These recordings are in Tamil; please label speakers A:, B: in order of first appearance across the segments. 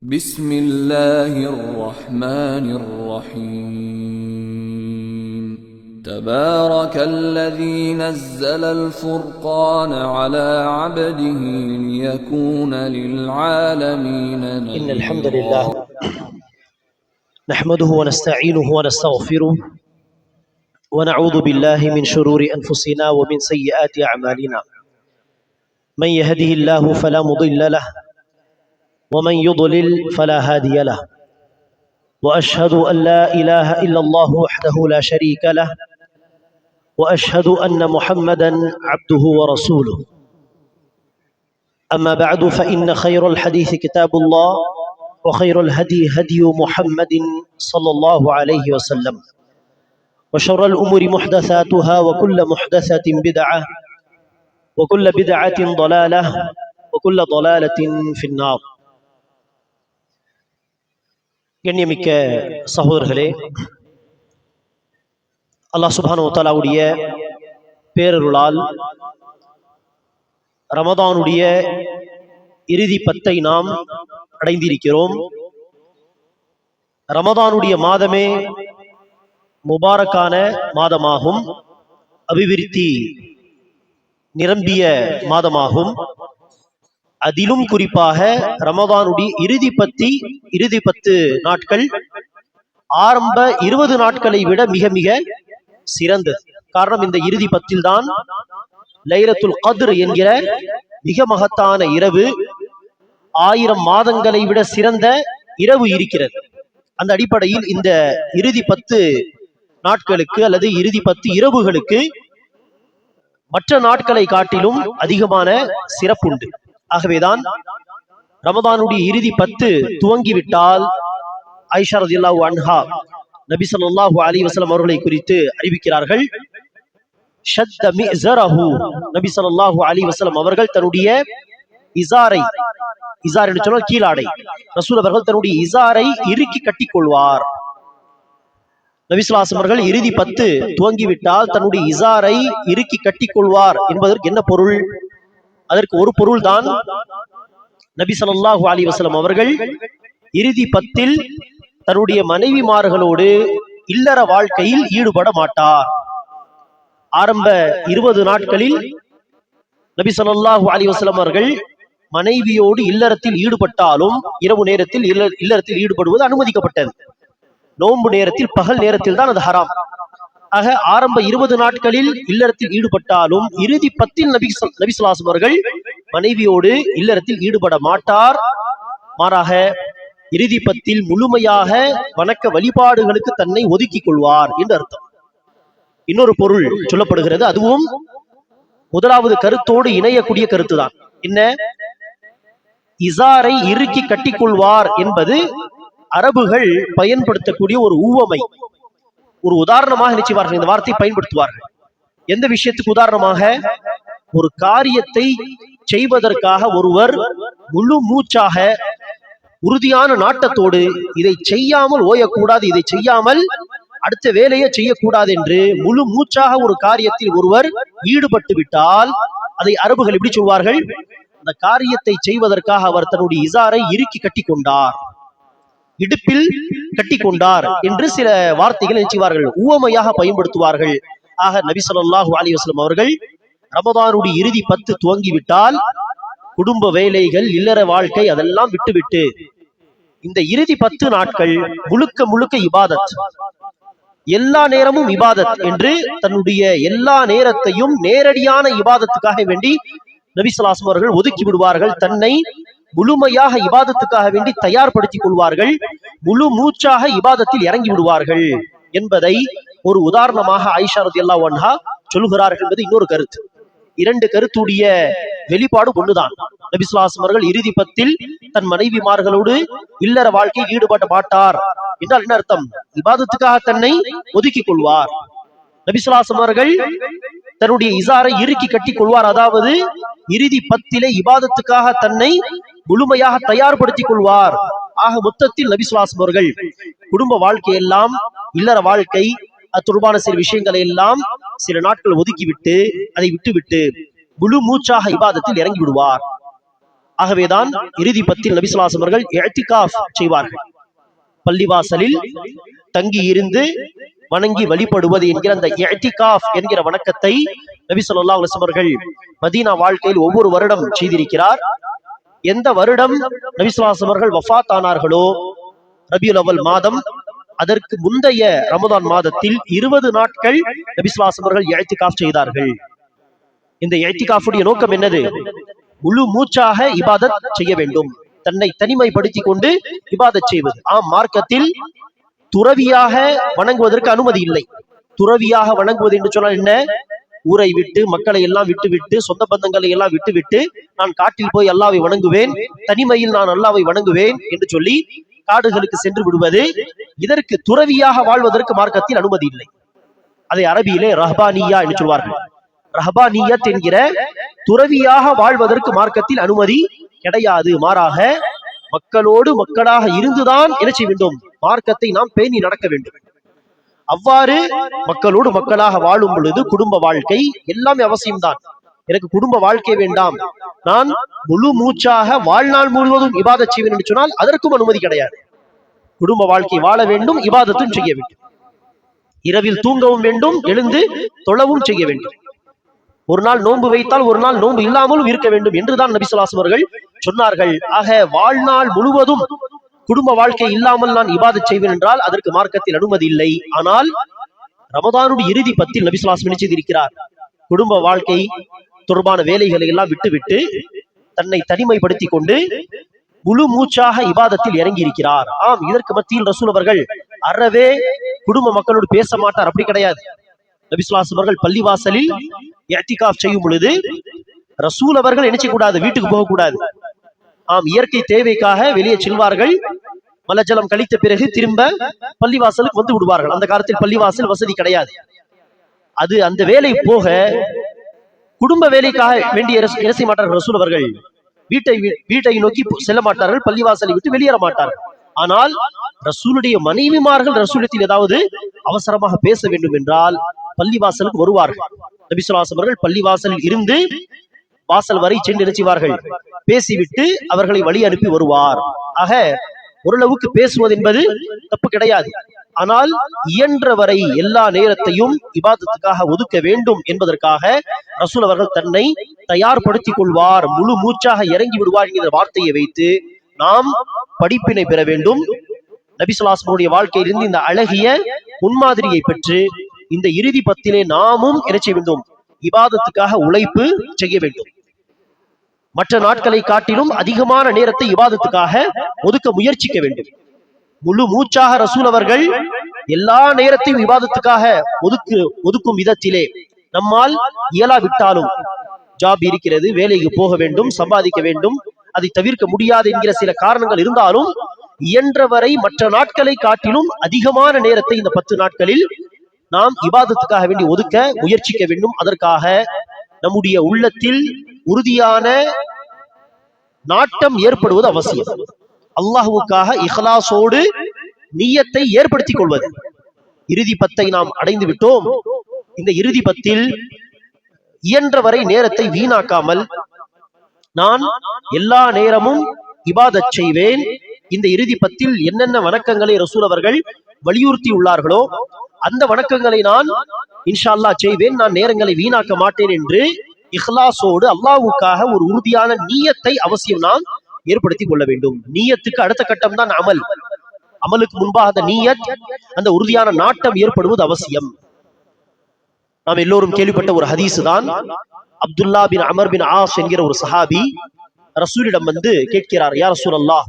A: بسم الله الرحمن الرحيم تبارك الذي نزل الفرقان على عبده ليكون للعالمين نذيرا.
B: إن الحمد لله نحمده ونستعينه ونستغفره ونعوذ بالله من شرور أنفسنا ومن سيئات أعمالنا. من يهده الله فلا مضل له ومن يضلل فلا هادي له، وأشهد أن لا إله إلا الله وحده لا شريك له، وأشهد أن محمدا عبده ورسوله. أما بعد فإن خير الحديث كتاب الله، وخير الهدي هدي محمد صلى الله عليه وسلم، وشر الأمور محدثاتها، وكل محدثة بدعة، وكل بدعة ضلالة، وكل ضلالة في النار. கண்ணியமிக்க சகோதரர்களே, அல்லாஹ் சுப்ஹானஹு வ தஆலாவுடைய பேரருளால் ரமதானுடைய இறுதி 10 நாம் அடைந்திருக்கிறோம். ரமதானுடைய மாதமே முபாரக்கான மாதமாகும், அபிவிருத்தி நிரம்பிய மாதமாகும். அதிலும் குறிப்பாக ரமதானுடைய இறுதி 10 நாட்கள் ஆரம்ப 20 நாட்களை விட மிக மிக சிறந்தது. காரணம், இந்த இறுதி 10 தான் லைலத்துல் கத்ர் என்கிற மிக மகத்தான இரவு, 1000 மாதங்களை விட சிறந்த இரவு இருக்கிறது. அந்த அடிப்படையில் இந்த இறுதி 10 நாட்களுக்கு அல்லது இறுதி 10 இரவுகளுக்கு மற்ற நாட்களை காட்டிலும் அதிகமான சிறப்புண்டு. ஆகவேதான் ரமதானுடைய இறுதி 10 துவங்கிவிட்டால் ஆயிஷா ரலியல்லாஹு அன்ஹா நபி ஸல்லல்லாஹு அலைஹி வஸல்லம் அவர்களை குறித்து அறிவிக்கிறார்கள், ஷத்த மிஸரஹு, நபி ஸல்லல்லாஹு அலைஹி வஸல்லம் அவர்கள் தன்னுடைய இஸாரை, இஸார் என்று சொன்னால் கீழாடை, ரசூல் அவர்கள் தன்னுடைய இஸாரை இறுக்கி கட்டிக் கொள்வார். நபி ஸல்லல்லாஹு அலைஹி வஸல்லம் அவர்கள் இறுதி 10 துவங்கிவிட்டால் தன்னுடைய இஸாரை இறுக்கி கட்டிக் கொள்வார் என்பதற்கு என்ன பொருள்? அதற்கு ஒரு பொருள் தான், நபி ஸல்லல்லாஹு அலைஹி வஸல்லம் அவர்கள் இறுதி 10 தன்னுடைய மனைவிமார்களோடு இல்லற வாழ்க்கையில் ஈடுபட மாட்டார். ஆரம்ப 20 நாட்களில் நபி ஸல்லல்லாஹு அலைஹி வஸல்லம் அவர்கள் மனைவியோடு இல்லறத்தில் ஈடுபட்டாலும் இரவு நேரத்தில் இல்லறத்தில் ஈடுபடுவது அனுமதிக்கப்பட்டது. நோன்பு நேரத்தில், பகல் நேரத்தில் தான் அது ஹராம். ஆக ஆரம்ப 20 நாட்களில் இல்லறத்தில் ஈடுபட்டாலும் இறுதி 10 நபி ஸல்லல்லாஹு அலைஹி வஸல்லம் அவர்கள் மனைவியோடு இல்லறத்தில் ஈடுபட மாட்டார். மாறாக இறுதி 10 முழுமையாக வணக்க வழிபாடுகளுக்கு தன்னை ஒதுக்கிக் கொள்வார் என்று அர்த்தம். இன்னொரு பொருள் சொல்லப்படுகிறது, அதுவும் முதலாவது கருத்தோடு இணையக்கூடிய கருத்து தான். என்ன? இஸாரை இறுக்கி கட்டிக்கொள்வார் என்பது அரபுகள் பயன்படுத்தக்கூடிய ஒரு ஊவமை, ஒரு உதாரணமாக நினைச்சுவார்கள். இந்த வார்த்தை பயன்படுத்துவார்கள். எந்த விஷயத்துக்கு உதாரணமாக? ஒரு காரியத்தை செய்வதற்காக ஒருவர் முழு மூச்சாக உறுதியான நாட்டத்தோடு இதை செய்யாமல் ஓயக்கூடாது, இதை செய்யாமல் அடுத்த வேலையை செய்யக்கூடாது என்று முழு மூச்சாக ஒரு காரியத்தில் ஒருவர் ஈடுபட்டு விட்டால் அதை அரபுகள் எப்படி சொல்வார்கள்? அந்த காரியத்தை செய்வதற்காக அவர் தன்னுடைய இஸாரை இறுக்கி கட்டி கொண்டார், இடுப்பில் கட்டி கொண்டார் என்று சில வார்த்தைகள் நினைச்சுவார்கள், ஊவமையாக பயன்படுத்துவார்கள். ஆக நபி ஸல்லல்லாஹு அலைஹி வஸல்லம் அவர்கள் ரமதானுடைய இறுதி 10 துவங்கிவிட்டால் குடும்ப வேலைகள், இல்லற வாழ்க்கை அதெல்லாம் விட்டுவிட்டு இந்த இறுதி 10 நாட்கள் முழுக்க முழுக்க இபாதத், எல்லா நேரமும் இபாதத் என்று தன்னுடைய எல்லா நேரத்தையும் நேரடியான இபாதத்துக்காக வேண்டி நபி ஸல்லல்லாஹு அலைஹி வஸல்லம் அவர்கள் ஒதுக்கி விடுவார்கள். தன்னை முழுமையாக இபாதத்துக்காக வேண்டி தயார்படுத்திக் கொள்வார்கள், முழு மூச்சாக இபாதத்தில் இறங்கி விடுவார்கள் என்பதை ஒரு உதாரணமாக ஆயிஷா ரலியல்லாஹு அன்ஹா சொல்கிறார்கள் என்பது இன்னொரு கருத்து. 2 கருத்துடைய வெளிப்பாடு ஒண்ணுதான். நபி ஸல்லல்லாஹு அலைஹி வஸல்லம் அவர்கள் இறுதி 10 தன் மனைவிமார்களோடு இல்லற வாழ்க்கையில் ஈடுபட மாட்டார் என்றால் என்ன அர்த்தம்? இபாதத்துக்காக தன்னை ஒதுக்கிக் கொள்வார். நபி ஸல்லல்லாஹு அலைஹி வஸல்லம் அவர்கள் தன்னுடைய இஸாரை இறுக்கி கட்டிக் கொள்வார். அதாவது இறுதி 10 இபாதத்துக்காக தன்னை முழுமையாக தயார்படுத்திக் கொள்வார். ஆக மொத்தத்தில் நபி ஸல்லல்லாஹு அலைஹி வஸல்லம் அவர்கள் குடும்ப வாழ்க்கையெல்லாம், இல்லற வாழ்க்கை, தொடர்பான சில விஷயங்களை எல்லாம் சில நாட்கள் ஒதுக்கிவிட்டு அதை விட்டுவிட்டு முழு மூச்சாக இபாதத்தில் இறங்கி விடுவார். ஆகவேதான் இறுதி பத்தில் நபி ஸல்லல்லாஹு அலைஹி வஸல்லம் அவர்கள் இஅ்திகாஃப் செய்வார்கள். பள்ளிவாசலில் தங்கி இருந்து வணங்கி வழிபடுவது என்கிற அந்த இஅ்திகாஃப் என்கிற வணக்கத்தை நபி ஸல்லல்லாஹு அலைஹி வஸல்லம் அவர்கள் மதீனா வாழ்க்கையில் ஒவ்வொரு வருடம் செய்திருக்கிறார். எந்த வருடம் நபி ஸல்லல்லாஹு அலைஹி வஸல்லம் அவர்கள் வஃபாத் ஆனார்களோ ரபியுல் அவ்வல் மாதம், அதற்கு முந்தைய ரமதான் மாதத்தில் 20 நாட்கள் நபி ஸல்லல்லாஹு அலைஹி வஸல்லம் அவர்கள் இஅ்திகாஃப் செய்தார்கள். இந்த இஅ்திகாஃபுடைய நோக்கம் என்னது? முழு மூச்சாக இபாதத் செய்ய வேண்டும், தன்னை தனிமைப்படுத்திக் கொண்டு இபாதத் செய்வது. மார்க்கத்தில் துறவியாக வணங்குவதற்கு அனுமதி இல்லை. துறவியாக வணங்குவது என்று சொன்னால் என்ன? ஊரை விட்டு மக்களை எல்லாம் விட்டுவிட்டு சொந்த பந்தங்களை எல்லாம் விட்டுவிட்டு நான் காட்டில் போய் அல்லாஹ்வை வணங்குவேன், தனிமையில் நான் அல்லாஹ்வை வணங்குவேன் என்று சொல்லி காடுகளுக்கு சென்று விடுவது. இதற்கு துறவியாக வாழ்வதற்கு மார்க்கத்தில் அனுமதி இல்லை. அதை அரபியிலே ரஹ்பானியா என்று சொல்வார்கள். ரஹ்பானியத் என்கிற துறவியாக வாழ்வதற்கு மார்க்கத்தில் அனுமதி கிடையாது. மாறாக மக்களோடு மக்களாக இருந்துதான் என்ன செய்ய வேண்டும்? மார்க்கத்தை நாம் பேணி நடக்க வேண்டும். அவ்வாறு மக்களோடு மக்களாக வாழும் பொழுது குடும்ப வாழ்க்கை எல்லாமே அவசியம்தான். எனக்கு குடும்ப வாழ்க்கை வேண்டாம், நான் முழு மூச்சாக வாழ்நாள் முழுவதும் இபாதத் செய்வேன் என்று சொன்னால் அதற்கும் அனுமதி கிடையாது. குடும்ப வாழ்க்கை வாழ வேண்டும், இபாதத்தும் செய்ய வேண்டும், இரவில் தூங்கவும் வேண்டும், எழுந்து தொழவும் செய்ய வேண்டும். ஒரு நாள் நோன்பு வைத்தால் ஒரு நாள் நோன்பு இல்லாமலும் இருக்க வேண்டும் என்றுதான் நபி ஸல்லல்லாஹு அலைஹி வஸல்லம் அவர்கள் சொன்னார்கள். ஆக வாழ்நாள் முழுவதும் குடும்ப வாழ்க்கை இல்லாமல் நான் இபாதத் செய்வேன் என்றால் அதற்கு மார்க்கத்தில் அனுமதி இல்லை. ஆனால் ரமதானுடைய இறுதி பத்தில் நபி ஸல்லல்லாஹு அலைஹி வஸல்லம் செய்திருக்கிறார். குடும்ப வாழ்க்கை தொடர்பான வேலைகளை எல்லாம் விட்டுவிட்டு தன்னை தனிமைப்படுத்திக் கொண்டு முழு மூச்சாக இபாதத்தில் இறங்கி இருக்கிறார். இதற்கு மத்தியில் ரசூல் அவர்கள் அறவே குடும்ப மக்களோடு பேச மாட்டார், அப்படி கிடையாது. நபி ஸல்லல்லாஹு அலைஹி வஸல்லம் அவர்கள் பள்ளிவாசலில் இஅ்திகாஃப் செய்யும் பொழுது ரசூல் அவர்கள் என்ன செய்யக்கூடாது? வீட்டுக்கு போகக்கூடாது. இயற்கை தேவைக்காக வெளியே செல்வார்கள். மலஜலம் கழித்த பிறகு திரும்ப பள்ளிவாசலுக்கு வந்து விடுவார்கள். அந்த காலத்தில் பள்ளிவாசல் வசதி கிடையாது. அது அந்த வேலை போக குடும்ப வேலைக்காக வேண்டிய என்ன செய்ய மாட்டார்கள் ரசூல் அவர்கள்? வீட்டை நோக்கி செல்ல மாட்டார்கள், பள்ளிவாசலை விட்டு வெளியேற மாட்டார்கள். ஆனால் ரசூலுடைய மனைவிமார்கள் ரசூலத்தில் ஏதாவது அவசரமாக பேச வேண்டும் என்றால் பள்ளிவாசலுக்கு வருவார்கள். நபி ஸல்லல்லாஹு அலைஹி வஸல்லம் அவர்கள் பள்ளிவாசலில் இருந்து வாசல் வரை சென்று நிறுத்துவார்கள், பேசிவிட்டு அவர்களை வழி அனுப்பி வருவார். ஆக ஓரளவுக்கு பேசுவது என்பது தப்பு கிடையாது. ஆனால் இயன்றவரை எல்லா நேரத்தையும் இபாதத்துக்காக ஒதுக்க வேண்டும் என்பதற்காக ரசூல் அவர்கள் தன்னை தயார்படுத்திக் கொள்வார், முழு மூச்சாக இறங்கி விடுவார் என்கிற வார்த்தையை வைத்து நாம் படிப்பினை பெற வேண்டும். நபி ஸல்லல்லாஹு அலைஹி வஸல்லம் வாழ்க்கையிலிருந்து இந்த அழகிய முன்மாதிரியை பெற்று இந்த இறுதி பத்திலே நாமும் என்ன செய்ய வேண்டும்? இபாதத்துக்காக உழைப்பு செய்ய வேண்டும். மற்ற நாட்களை காட்டிலும் அதிகமான நேரத்தை இபாதத்துக்காக ஒதுக்க முயற்சிக்க வேண்டும். முழு மூச்சாக ரசூல் அவர்கள் எல்லா நேரத்தையும் இபாதத்துக்காக ஒதுக்கும் விதத்திலே நம்மால் இயலாவிட்டாலும், ஜாப் இருக்கிறது, வேலைக்கு போக வேண்டும், சம்பாதிக்க வேண்டும், அதை தவிர்க்க முடியாது என்கிற சில காரணங்கள் இருந்தாலும் இயன்றவரை மற்ற நாட்களை காட்டிலும் அதிகமான நேரத்தை இந்த 10 நாட்களில் நாம் இபாதத்துக்காக வேண்டி ஒதுக்க முயற்சிக்க வேண்டும். அதற்காக நம்முடைய உள்ளத்தில் உறுதியான நாட்டம் ஏற்படுவது அவசியம். அல்லாஹ்வுக்காக இஹ்லாஸோடு நியத்தை ஏற்படுத்திக் கொள்வது. இறுதி பத்தை நாம் அடைந்து விட்டோம். இந்த இறுதி பத்தில் இயன்றவரை நேரத்தை வீணாக்காமல் நான் எல்லா நேரமும் இபாதத் செய்வேன். இந்த இறுதி பத்தில் என்னென்ன வணக்கங்களை ரசூல் அவர்கள் வலியுறுத்தி உள்ளார்களோ அந்த வணக்கங்களை நான் இன்ஷா அல்லாஹ் செய்வேன், நான் நேரங்களை வீணாக்க மாட்டேன் என்று இஹ்லாஸோடு அல்லாஹ்வுக்காக ஒரு உறுதியான நியத்தை அவசியம் நாம் ஏற்படுத்திக் கொள்ள வேண்டும். நியத்துக்கு அடுத்த கட்டம் தான் அமல். அமலுக்கு முன்பாக அந்த நியத், அந்த உறுதியான நாட்டம் ஏற்படுவது அவசியம். நாம் எல்லோரும் கேள்விப்பட்ட ஒரு ஹதீஸ் தான். அப்துல்லா பின் அமர் பின் ஆஸ் என்கிற ஒரு சஹாபி ரசூலிடம் வந்து கேட்கிறார், யா ரசூலல்லாஹ்,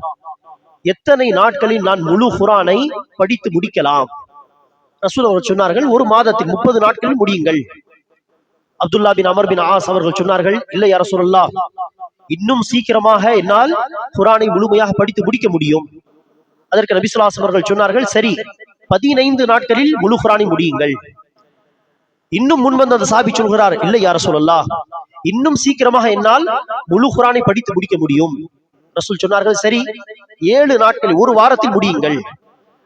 B: எத்தனை நாட்களில் நான் முழு குர்ஆனை படித்து முடிக்கலாம்? ரசூல் அவர்கள் சொன்னார்கள், ஒரு மாதத்தில் 30 நாட்களில் முடியுங்கள். அப்துல்லா பின் அமர் பின் ஆஸ் அவர்கள் சொன்னார்கள், இல்லை யா ரசூலல்லாஹ், இன்னும் சீக்கிரமாக என்னால் குர்ஆனை முழுமையாக படித்து முடிக்க முடியும். அதற்கு நபி ஸல்லல்லாஹு அலைஹி வஸல்லம் அவர்கள் சொன்னார்கள், சரி 15 நாட்களில் முழு குர்ஆனை முடியுங்கள். இன்னும் முன்வந்த அந்த சஹாபி சொல்கிறார், இல்லை யா ரசூலல்லாஹ், இன்னும் சீக்கிரமாக என்னால் முழு குர்ஆனை படித்து முடிக்க முடியும். ரசூல் சொன்னார்கள், சரி 7 நாட்களில், ஒரு வாரத்தில் முடியுங்கள்.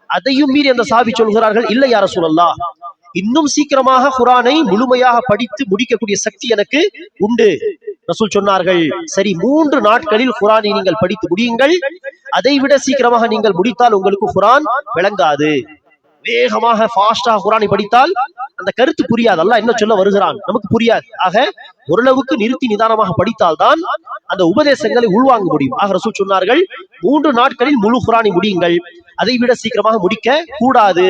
B: அதையும் மீறி அந்த சஹாபி சொல்கிறார்கள், இல்லை யா ரசூலல்லாஹ், இன்னும் சீக்கிரமாக குர்ஆனை முழுமையாக படித்து முடிக்கக்கூடிய சக்தி எனக்கு உண்டு. ரசூல் சொன்னார்கள், சரி 3 நாட்களில் குர்ஆனை நீங்கள் படித்து முடியுங்கள். அதைவிட சீக்கிரமாக நீங்கள் முடித்தால் உங்களுக்கு குர்ஆன் விளங்காது. வேகமாக ஃபாஸ்டாக குர்ஆனை படித்தால் அந்த கருத்து புரியாது. அல்லாஹ் என்ன சொல்ல வருகிறான் நமக்கு புரியாது. ஆக ஓரளவுக்கு நிறுத்தி நிதானமாக படித்தால்தான் அந்த உபதேசங்களை உள்வாங்க முடியும். ஆக ரசூல் சொன்னார்கள், 3 நாட்களில் முழு குர்ஆனை முடியுங்கள். அதை விட சீக்கிரமாக முடிக்க கூடாது.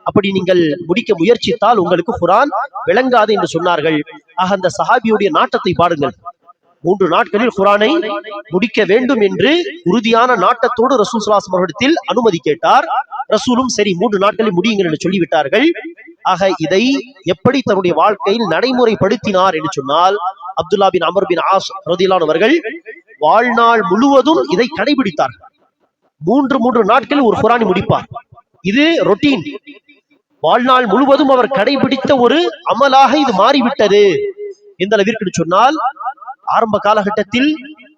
B: அப்படி நீங்கள் முடிக்க முயற்சித்தால் உங்களுக்கு குர்ஆன் விளங்காது என்று சொன்னார்கள். ஆக அந்த சஹாபியுடைய நாட்டத்தை பாருங்கள். 3 நாட்களில் குர்ஆனை முடிக்க வேண்டும் என்று உறுதியான நாட்டத்தோடு ரசூல் ஸல்லல்லாஹு அலைஹி வஸல்லம் அனுமதி கேட்டார். ரசூலும் சரி 3 நாட்களில் முடியுங்கள் என்று சொல்லிவிட்டார்கள். ஆக இதை எப்படி தன்னுடைய வாழ்க்கையில் நடைமுறைப்படுத்தினார் என்று சொன்னால், அப்துல்லா பின் அமர் பின் ஆஸ் ரலியல்லாஹு அன்ஹு அவர்கள் வாழ்நாள் முழுவதும் இதை கடைபிடித்தார். 3 நாட்களில் ஒரு குர்ஆனை முடிப்பார். இது ரொட்டீன். வாழ்நாள் முழுவதும் அவர் கடைபிடித்த ஒரு அமலாக இது மாறிவிட்டது. எந்த அளவிற்கு சொன்னால், ஆரம்ப காலகட்டத்தில்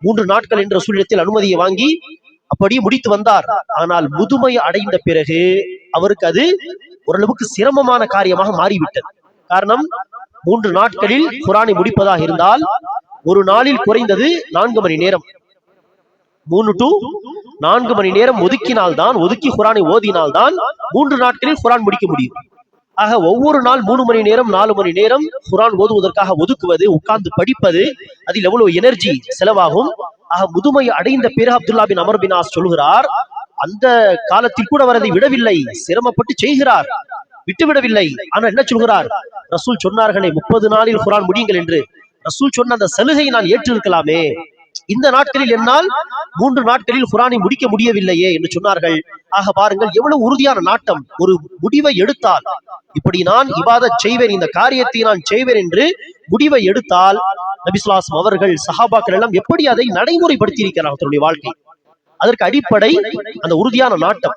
B: 3 நாட்கள் என்ற சூழ்நிலத்தில் அனுமதியை வாங்கி அப்படியே முடித்து வந்தார். ஆனால் முதுமை அடைந்த பிறகு அவருக்கு அது ஓரளவுக்கு சிரமமான காரியமாக மாறிவிட்டது. காரணம், 3 நாட்களில் குர்ஆனை முடிப்பதாக இருந்தால் ஒரு நாளில் குறைந்தது 4 மணி நேரம், 3 to 4 மணி நேரம் ஒதுக்கி குர்ஆனை ஓதினால்தான் 3 நாட்களில் குர்ஆன் முடிக்க முடியும். ஆக ஒவ்வொரு நாள் 3 மணி நேரம் 4 மணி நேரம் குர்ஆன் ஓதுவதற்காக ஒதுக்குவது, உட்கார்ந்து படிப்பது, அதில் எவ்வளவு எனர்ஜி செலவாகும். ஆக முதுமை அடைந்த பிறகு அப்துல்லா பின் அமர் பின் ஆஸ் சொல்கிறார், அந்த காலத்தில் கூட அவர் அதை விடவில்லை, சிரமப்பட்டு செய்கிறார், விட்டுவிடவில்லை. ஆனால் என்ன சொல்கிறார், ரசூல் சொன்னார்களே 30 நாளில் குர்ஆன் முடியுங்கள் என்று, ரசூல் சொன்ன அந்த சலுகையை நான் ஏற்றிருக்கலாமே, இந்த நாட்களில் என்னால் 3 நாட்களில் குர்ஆனை முடிக்க முடியவில்லையே என்று சொன்னார்கள். ஆக பாருங்கள் எவ்வளவு உறுதியான நாட்டம். ஒரு முடிவை எடுத்தால், இப்படி நான் இபாதத் செய்வேன், இந்த காரியத்தை நான் செய்வேன் என்று முடிவை எடுத்தால், நபி ஸல்லல்லாஹு அலைஹி வஸல்லம் அவர்கள் சஹாபாக்கள் எல்லாம் எப்படி அதை நடைமுறைப்படுத்தி இருக்கிறார்கள் தன்னுடைய வாழ்க்கை. அதற்கு அடிப்படை அந்த உறுதியான நாட்டம்.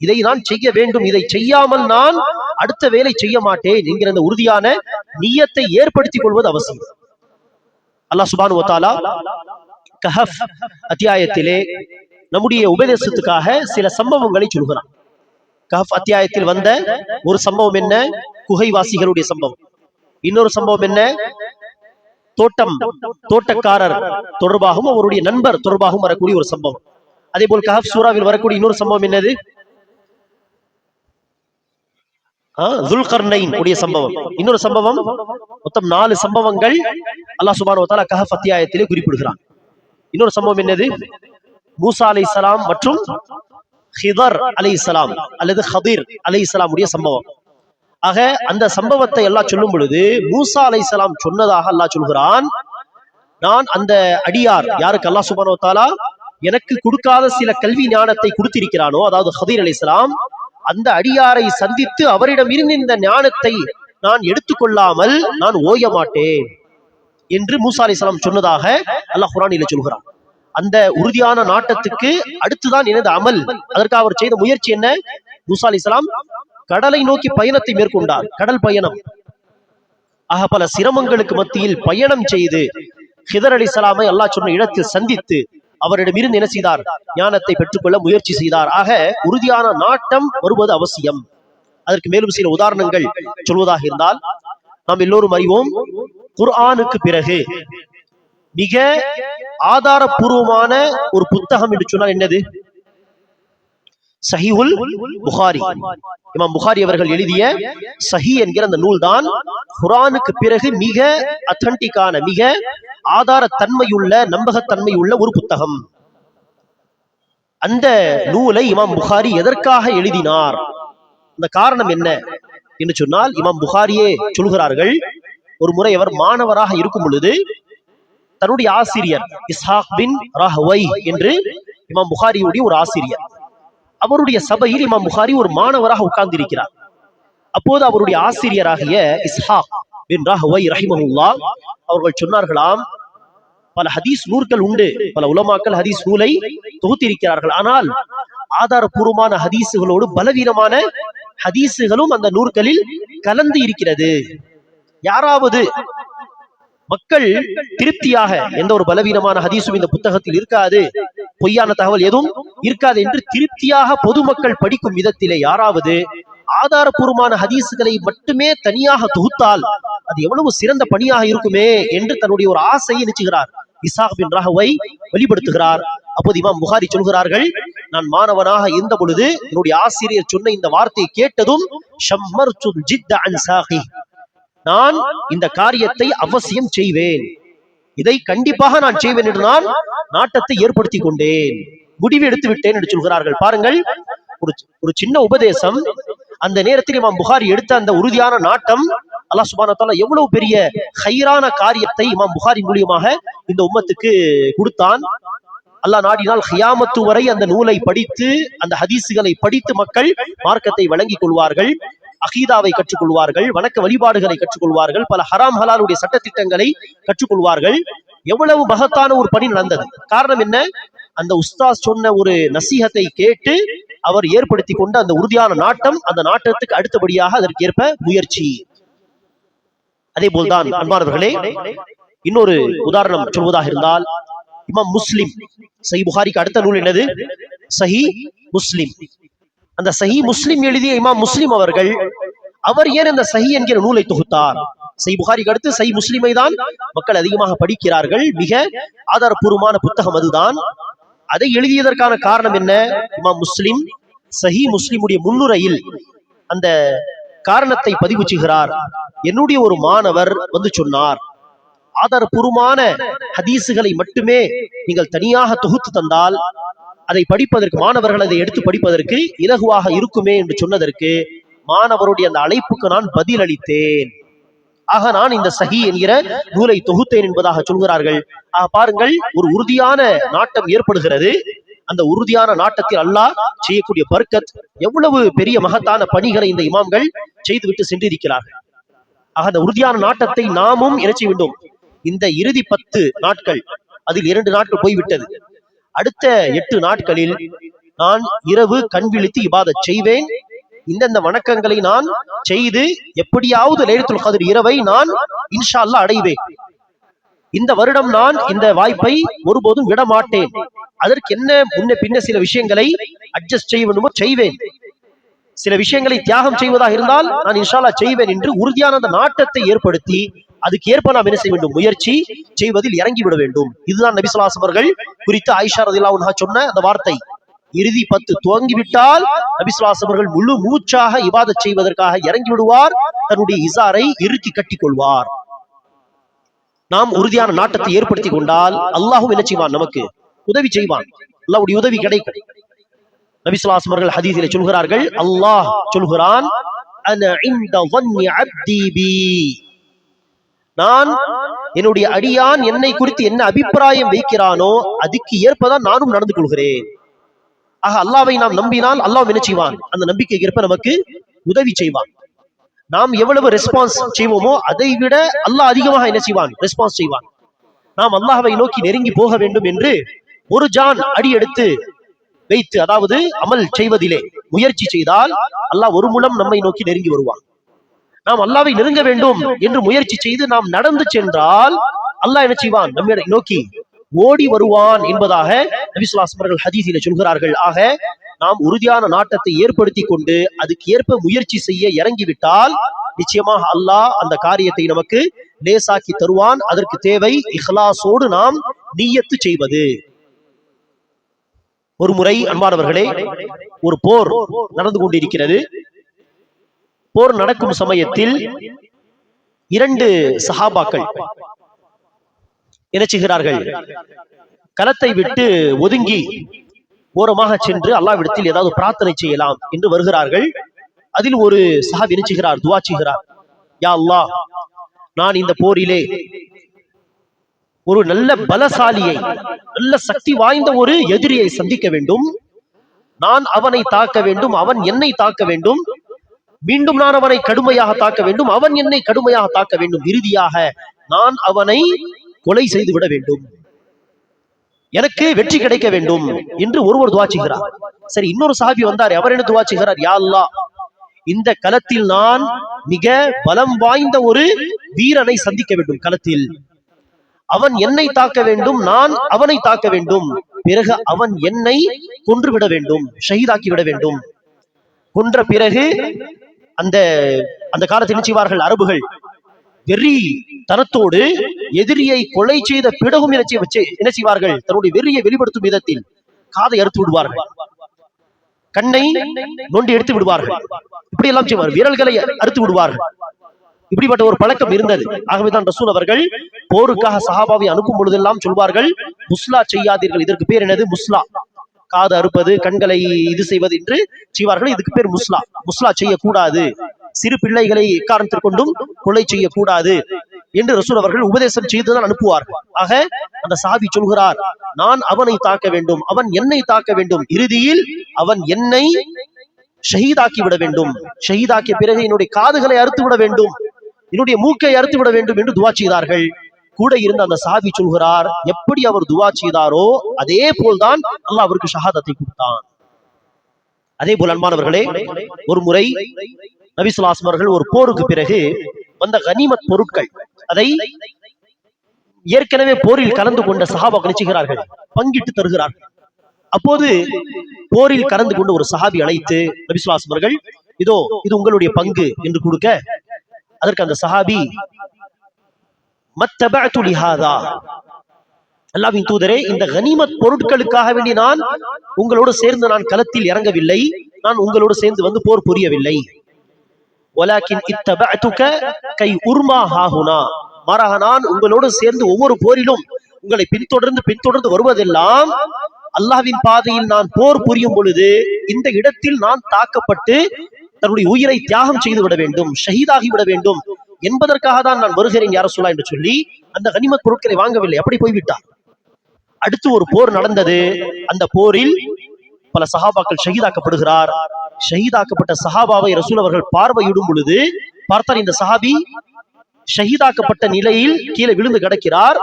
B: இதை நான் செய்ய வேண்டும், இதை செய்யாமல் நான் அடுத்த வேலை செய்ய மாட்டேன் என்கிற அந்த உறுதியான நியத்தை ஏற்படுத்திக் கொள்வது அவசியம். அல்லாஹ் சுப்ஹானஹு வ தஆலா கஹஃப் அத்தியாயத்திலே நம்முடைய உபதேசத்துக்காக சில சம்பவங்களை சொல்கிறான். கஹஃப் அத்தியாயத்தில் வந்த ஒரு சம்பவம் என்ன, குகைவாசிகளுடைய சம்பவம். இன்னொரு சம்பவம் என்ன, தோட்டக்காரர் தொடர்பாகவும் அவருடைய நண்பர் தொடர்பாகவும் வரக்கூடிய ஒரு சம்பவம். அதே போல் கஹஃப் சூராவில் வரக்கூடிய இன்னொரு சம்பவம் என்னது, துல்கர்னைன் உடைய சம்பவம். இன்னொரு சம்பவம். மொத்தம் 4 சம்பவங்கள் அல்லாஹ் சுப்ஹானஹு வ தஆலா கஹஃப் அத்தியாயத்திலே குறிப்பிடுகிறான். இன்னொரு சம்பவம் என்னது, மூசா அலைஹிஸ்ஸலாம் மற்றும் ஹிதர் அலைஹிஸ்ஸலாம் அல்லது ஹதீர் அலைஹிஸ்ஸலாம் உடைய சம்பவம். ஆக அந்த சம்பவத்தை அல்லாஹ் சொல்லும் பொழுது மூசா அலைஹிஸ்ஸலாம் சொன்னதாக அல்லாஹ் சொல்கிறான், நான் அந்த அடியார் யாருக்கு அல்லாஹ் சுப்ஹானஹு வ தஆலா எனக்கு கொடுக்காத சில கல்வி ஞானத்தை கொடுத்திருக்கிறானோ, அதாவது ஹதீர் அலைஹிஸ்ஸலாம், அந்த அடியாரை சந்தித்து அவரிடம் இருந்து இந்த ஞானத்தை நான் எடுத்துக்கொள்ளாமல் நான் ஓய மாட்டேன் என்று மூசா அலைஹிஸ்ஸலாம் சொன்னதாக அல்லாஹ் குர்ஆனிலே சொல்கிறான். அந்த உறுதியான நாட்டத்துக்கு அடுத்துதான் எனது அமல். அதற்காக அவர் செய்த முயற்சி என்ன, மூசா அலைஹிஸ்ஸலாம் கடலை நோக்கி பயணத்தை மேற்கொண்டார். கடல் பயணம். ஆக பல சிரமங்களுக்கு மத்தியில் பயணம் செய்து ஹிதர் அலைஹிஸ்ஸலாமை அல்லாஹ் சொன்ன இடத்தில் சந்தித்து அவரிடமிருந்து என்ன செய்தார், ஞானத்தை பெற்றுக்கொள்ள முயற்சி செய்தார். ஆக உறுதியான நாட்டம் வருவது அவசியம். அதற்கு மேலும் சில உதாரணங்கள் சொல்வதாக இருந்தால், நாம் எல்லோரும் அறிவோம், குர்ஆனுக்கு பிறகு மிக ஆதாரபூர்வமான ஒரு புத்தகம் என்று சொன்னால் என்னது, சஹீஹுல் புகாரி. இமாம் புகாரி அவர்கள் எழுதிய சஹீ என்கிற அந்த நூல் தான் குர்ஆனுக்கு பிறகு மிக அத்தன்டிக்கான, மிக ஆதாரத்தன்மையுள்ள, நம்பகத்தன்மையுள்ள ஒரு புத்தகம். அந்த நூலை இமாம் புகாரி எதற்காக எழுதினார், அந்த காரணம் என்ன என்று சொன்னால், இமாம் புகாரியே சொல்கிறார்கள், ஒரு முறை அவர் மாணவராக இருக்கும் பொழுது தன்னுடைய ஆசிரியர் இஸ்ஹாக் பின் ராஹ்வை என்று இமாம் புகாரியுடைய ஒரு ஆசிரியர், அவருடைய சபையில் இமாம் புகாரி ஒரு மாணவராக உட்கார்ந்து இருக்கிறார். அப்போது அவருடைய ஆசிரியராகிய இஸ்ஹாக் பின் ராஹ்வை ரஹிமஹுல்லாஹ் அவர்கள் சொன்னார்களாம், பல ஹதீஸ் நூல்கள் உண்டு, பல உலமாக்கள் ஹதீஸ் நூலை தொகுத்திருக்கிறார்கள், ஆனால் ஆதாரபூர்வமான ஹதீஸுகளோடு பலவீனமான ஹதீஸுகளும் அந்த நூல்களில் கலந்து இருக்கிறது. யாராவது மக்கள் திருப்தியாக எந்த ஒரு பலவீனமான ஹதீஸும் இந்த புத்தகத்தில் இருக்காது, பொய்யான தகவல் எதுவும் இருக்காது என்று திருப்தியாக பொதுமக்கள் படிக்கும் விதத்திலே யாராவது ஆதாரபூர்வமான ஹதீசுகளை மட்டுமே தனியாக தொகுத்தால் அது எவ்வளவு சிறந்த பணியாக இருக்குமே என்று தன்னுடைய ஒரு ஆசையை நினைச்சுகிறார். இஸ்ஹாக் பின் ராஹவை வெளிப்படுத்துகிறார். அப்போது இமாம் புகாரி சொல்கிறார்கள், நான் மாணவனாக இருந்த பொழுது என்னுடைய ஆசிரியர் சொன்ன இந்த வார்த்தையை கேட்டதும் நான் இந்த காரியத்தை அவசியம் செய்வேன், இதை கண்டிப்பாக நான் செய்வேன் என்று நான் நாட்டத்தை ஏற்படுத்தி கொண்டேன், முடிவு எடுத்து விட்டேன் என்று சொல்கிறார்கள். பாருங்கள், ஒரு சின்ன உபதேசம், அந்த நேரத்தில் இமாம் புகாரி எடுத்த அந்த உறுதியான நாட்டம் அல்லாஹ் சுப்ஹானஹு வ தஆலா எவ்வளவு பெரிய ஹைரான காரியத்தை இமாம் புகாரி மூலியமாக இந்த உம்மத்துக்கு கொடுத்தான். அல்லாஹ் நாடினால் கியாமத்து வரை அந்த நூலை படித்து அந்த ஹதீசுகளை படித்து மக்கள் மார்க்கத்தை வழங்கிக் கொள்வார்கள், அகீதாவை கற்றுக்கொள்வார்கள், வணக்க வழிபாடுகளை கற்றுக்கொள்வார்கள், பல ஹராம் ஹலாலுடைய சட்டத்திட்டங்களை கற்றுக்கொள்வார்கள். எவ்வளவு மகத்தான ஒரு பணி நடந்தது. காரணம் என்ன? அந்த உஸ்தாஸ் சொன்ன ஒரு நசீஹத்தை கேட்டு அவர் ஏற்படுத்தி கொண்ட அந்த உறுதியான நாட்டம், அந்த நாட்டத்துக்கு அடுத்தபடியாக அதற்கு ஏற்ப முயற்சி. அதே போல்தான் அன்பானவர்களே, இன்னொரு உதாரணம் சொல்வதாக இருந்தால், இமாம் முஸ்லிம், சஹீஹ் புகாரிக்கு அடுத்த நூல் என்னது? சஹீஹ் முஸ்லிம். அந்த சஹீஹ் முஸ்லிம் எழுதிய இமாம் முஸ்லிம் அவர்கள், அவர் ஏன் அந்த சஹீஹ் என்கிற நூலை தொகுத்தார்? சஹீஹ் புகாரிக்கு அடுத்து சஹீஹ் முஸ்லிமை தான் மக்கள் அதிகமாக படிக்கிறார்கள், மிக ஆதாரபூர்வமான புத்தகம் அதுதான். அதை எழுதியதற்கான காரணம் என்ன? இமாம் முஸ்லிம் சஹீஹ் முஸ்லிமுடைய முன்னுரையில் அந்த காரணத்தை பதிவு செய்கிறார். என்னுடைய ஒரு மாணவர் வந்து சொன்னார், ஆதாரபூர்வமான ஹதீசுகளை மட்டுமே நீங்கள் தனியாக தொகுத்து தந்தால் அதை படிப்பதற்கு, மாணவர்கள் அதை எடுத்து படிப்பதற்கு இலகுவாக இருக்குமே என்று சொன்னதற்கு மாணவருடைய அந்த அழைப்புக்கு நான் பதில் அளித்தேன். ஆக நான் இந்த சஹீஹ் என்கிற நூலை தொகுத்தேன் என்பதாக சொல்கிறார்கள். பாருங்கள், ஒரு உறுதியான நாட்டம் ஏற்படுகிறது. அந்த உறுதியான நாட்டத்தில் அல்லாஹ் செய்யக்கூடிய பர்க்கத், எவ்வளவு பெரிய மகத்தான பணிகளை இந்த இமாம்கள் செய்துவிட்டு சென்றிருக்கிறார்கள். ஆக அந்த உறுதியான நாட்டத்தை நாமும் இறைச்சி வேண்டும். இந்த இறுதி 10 நாட்கள், அதில் 2 நாட்கள் போய்விட்டது. அடுத்த 8 நாட்களில் நான் இரவு கண் விழித்து இபாதத் செய்வேன். இந்த வணக்கங்களை நான் செய்து எப்படியாவது லைலத்துல் கத்ர் இரவை நான் இன்ஷா அல்லாஹ் அடைவேன். இந்த வருடம் நான் இந்த வாய்ப்பை ஒருபோதும் விட மாட்டேன். அதற்கு என்ன முன்ன பின்ன சில விஷயங்களை அட்ஜஸ்ட் செய்ய வேண்டுமோ செய்வேன், சில விஷயங்களை தியாகம் செய்வதாக இருந்தால் நான் இன்ஷா அல்லாஹ் செய்வேன் என்று உறுதியான அந்த நாட்டத்தை ஏற்படுத்தி அதுக்கு ஏற்ப நாம் என்ன செய்ய வேண்டும்? முயற்சி செய்வதில் இறங்கிவிட வேண்டும். இதுதான் நபி ஸல்லல்லாஹு அலைஹி வஸல்லம் அவர்கள் குறித்து ஆயிஷா ரலியல்லாஹு அன்ஹா சொன்ன அந்த வார்த்தை. இறுதி 10 துவங்கிவிட்டால் நபி ஸல்லல்லாஹு அலைஹி வஸல்லம் அவர்கள் முழு மூச்சாக இபாதத் செய்வதற்காக இறங்கி விடுவார், தன்னுடைய இசாரை இறுக்கி கட்டிக் கொள்வார். நாம் உறுதியான நாட்டத்தை ஏற்படுத்தி கொண்டால் அல்லாஹ்வும் என்ன செய்வான்? நமக்கு உதவி செய்வான், அல்லாஹ்வுடைய உதவி கிடைக்கும். நபி ஸல்லல்லாஹு அலைஹி வஸல்லம் அவர்கள் ஹதீஸிலே சொல்கிறார்கள், அல்லாஹ் சொல்கிறான், அன இன்த ظنி அப்தி பி, நான் என்னுடைய அடியான் என்னை குறித்து என்ன அபிப்பிராயம் வைக்கிறானோ அதுக்கு ஏற்பதான் நானும் நடந்து கொள்கிறேன். ஆக அல்லாஹ்வை நாம் நம்பினால் அல்லாஹ் என்ன செய்வான்? அந்த நம்பிக்கைக்கு ஏற்ப நமக்கு உதவி செய்வான். நாம் எவ்வளவு ரெஸ்பான்ஸ் செய்வோமோ அதை விட அல்லாஹ் அதிகமாக என்ன செய்வான்? ரெஸ்பான்ஸ் செய்வான். நாம் அல்லாஹ்வை நோக்கி நெருங்கி போக வேண்டும் என்று ஒரு ஜான் அடி எடுத்து வைத்து, அதாவது அமல் செய்வதிலே முயற்சி செய்தால் அல்லாஹ் ஒரு முலம் நம்மை நோக்கி நெருங்கி வருவான். நாம் அல்லாஹ்வை நெருங்க வேண்டும் என்று முயற்சி செய்து நாம் நடந்து சென்றால் அல்லாஹ் என்ன செய்வான்? நம்மை நோக்கி ஓடி வருவான் என்பதாக நபி ஸல்லல்லாஹு அலைஹி வஸல்லம் அவர்கள் ஹதீஸிலே சொல்கிறார்கள். ஆக நாம் உறுதியான நாட்டத்தை ஏற்படுத்தி கொண்டு அதுக்கு ஏற்ப முயற்சி செய்ய இறங்கிவிட்டால் நிச்சயமாக அல்லாஹ் அந்த காரியத்தை நமக்கு லேசாக்கி தருவான். அதற்கு தேவை இஹ்லாஸோடு நாம் நிய்யத்து செய்வது. ஒரு முறை அன்பானவர்களே, ஒரு போர் நடந்து கொண்டிருக்கிறது. போர் நடக்கும் சமயத்தில் 2 சஹாபாக்கள் என்ன செய்கிறார்கள்? களத்தை விட்டு ஒதுங்கி ஓரமாக சென்று அல்லாஹ்விடத்தில் ஏதாவது பிரார்த்தனை செய்யலாம் என்று வருகிறார்கள். அதில் ஒரு சஹாபி என்ன செய்கிறார்? துஆ செய்கிறார், யா அல்லாஹ், நான் இந்த போரிலே ஒரு நல்ல பலசாலியை, நல்ல சக்தி வாய்ந்த ஒரு எதிரியை சந்திக்க வேண்டும். நான் அவனை தாக்க வேண்டும், அவன் என்னை தாக்க வேண்டும், மீண்டும் நான் அவனை கடுமையாக தாக்க வேண்டும், அவன் என்னை கடுமையாக தாக்க வேண்டும், இறுதியாக நான் அவனை கொலை செய்து விட வேண்டும், எனக்கு வெற்றி கிடைக்க வேண்டும் என்று ஒருவர் துஆ செய்கிறார். சரி, இன்னொரு சஹாபி வந்தார். அவர் என்ன துஆ செய்கிறார்? யா அல்லாஹ், இந்த களத்தில் நான் மிக பலம் வாய்ந்த ஒரு வீரனை சந்திக்க வேண்டும் களத்தில், அவன் என்னை தாக்க வேண்டும், நான் அவனை தாக்க வேண்டும், பிறகு அவன் என்னை கொன்று விட வேண்டும், ஷஹீதாக்கி விட வேண்டும். கொன்ற பிறகு அந்த அந்த காலத்தில் என்ன செய்வார்கள் அரபுகள் வெறி தனத்தோடு எதிரியை கொலை செய்த பிடகும் என்ன செய்வார்கள் தன்னுடைய வெறியை வெளிப்படுத்தும் விதத்தில் காதை அறுத்து விடுவார்கள், கண்ணை நோண்டி எடுத்து விடுவார்கள், இப்படி எல்லாம் செய்வார்கள், விரல்களை அறுத்து விடுவார்கள். இப்படிப்பட்ட ஒரு பழக்கம் இருந்தது. ஆகவேதான் ரசூல் அவர்கள் போருக்காக சஹாபாவை அனுப்பும் பொழுதெல்லாம் சொல்வார்கள், முஸ்லா செய்யாதீர்கள். இதற்கு பேர் என்னது? முஸ்லா. காது அறுப்பது, கண்களை இது செய்வது என்று செய்வார்கள். இதுக்கு பேர் முஸ்லா. முஸ்லா செய்யக்கூடாது, சிறு பிள்ளைகளை எக்காரணத்திற்கு கொண்டும் கொலை செய்யக்கூடாது என்று ரசூல் அவர்கள் உபதேசம் செய்துதான் அனுப்புவார்கள். ஆக அந்த சஹாபி சொல்கிறார், நான் அவனை தாக்க வேண்டும், அவன் என்னை தாக்க வேண்டும், இறுதியில் அவன் என்னை ஷஹீதாக்கி விட வேண்டும், ஷஹீதாக்கிய பிறகு என்னுடைய காதுகளை அறுத்து விட வேண்டும், என்னுடைய மூக்கை அறுத்து விட வேண்டும் என்று துவா செய்தார்கள். கூட இருந்த அந்த சஹாபி சொல்கிறார், எப்படி அவர் துவா செய்தாரோ அதே போல்தான் அல்லாஹ் அவருக்கு ஷஹாதத்தை கொடுத்தான். அதே போல் அன்பானவர்களே, ஒரு முறை நபி ஸல்லல்லாஹு அலைஹி வஸல்லம் அவர்கள் ஒரு போருக்கு பிறகு வந்த கனிமத் பொருட்கள் அதை ஏற்கனவே போரில் கலந்து கொண்ட சஹாபாக்கள் நிச்சயிக்கிறார்கள், பங்கிட்டு தருகிறார்கள். அப்போது போரில் கலந்து கொண்டு ஒரு சஹாபி அழைத்து நபி ஸல்லல்லாஹு அலைஹி வஸல்லம் அவர்கள், இதோ இது உங்களுடைய பங்கு என்று கொடுக்க, அதற்கு அந்த சஹாபி, மத்தபஅது லிஹாதா, அல்லாஹ்வின் தூதரே, இந்த கனிமத் பொருட்களுக்காக வேண்டி நான் உங்களோடு சேர்ந்து நான் களத்தில் இறங்கவில்லை, நான் உங்களோடு சேர்ந்து வந்து போர் புரியவில்லை. வலாக்கின் இத்தபஅதுக கை உர்மா ஹாஹுனா, மாறாக நான் உங்களோடு சேர்ந்து ஒவ்வொரு போரிலும் உங்களை பின்தொடர்ந்து வருவதெல்லாம் அல்லாஹ்வின் பாதையில் நான் போர் புரியும் பொழுது இந்த இடத்தில் நான் தாக்கப்பட்டு தன்னுடைய உயிரை தியாகம் செய்து விட வேண்டும், ஷஹீதாகி விட வேண்டும் என்பதற்காக தான் நான் வருகிறேன் யா ரசூலல்லாஹ் என்று சொல்லி அந்த கனிமத் பொருட்களை வாங்கவில்லை, அப்படி போய்விட்டார். அடுத்து ஒரு போர் நடந்தது. அந்த போரில் பல சஹாபாக்கள் ஷஹீதாக்கப்படுகிறார். ஷஹீதாக்கப்பட்ட சஹாபாவை ரசூல் அவர்கள் பார்வையிடும் பொழுது பார்த்தார், இந்த சஹாபி ஷஹீதாக்கப்பட்ட நிலையில் கீழே விழுந்து கிடக்கிறார்.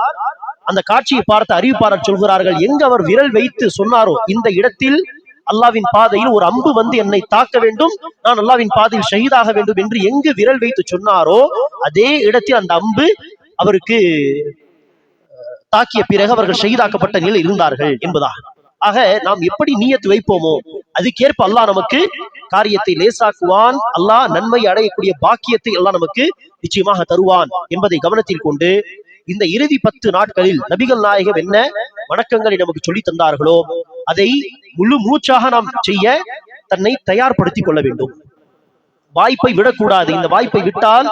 B: அந்த காட்சியை பார்த்து அறிவிப்பாளர் சொல்கிறார்கள், எங்க அவர் விரல் வைத்து சொன்னாரோ இந்த இடத்தில் அல்லாஹ்வின் பாதையில் ஒரு அம்பு வந்து என்னை தாக்க வேண்டும், நான் அல்லாஹ்வின் பாதையில் ஷஹீதாக வேண்டும் என்று எங்கு விரல் வைத்து சொன்னாரோ அதே இடத்தில் அந்த அம்பு அவருக்கு தாக்கிய பிறகு அவர்கள் ஷஹீதாக்கப்பட்ட நிலையில் இருந்தார்கள் என்பதாக. ஆக நாம் எப்படி நியத்து வைப்போமோ அதுக்கேற்ப அல்லாஹ் நமக்கு காரியத்தை லேசாக்குவான், அல்லாஹ் நன்மை அடையக்கூடிய பாக்கியத்தை அல்லாஹ் நமக்கு நிச்சயமாக தருவான் என்பதை கவனத்தில் கொண்டு இந்த இறுதி 10 நாட்களில் நபிகள் நாயகம் என்ன வணக்கங்களை நமக்கு சொல்லி தந்தார்களோ அதை முழு மூச்சாக நாம் செய்ய தன்னை தயார்படுத்திக் கொள்ள வேண்டும். வாய்ப்பை விடக்கூடாது. இந்த வாய்ப்பை விட்டால்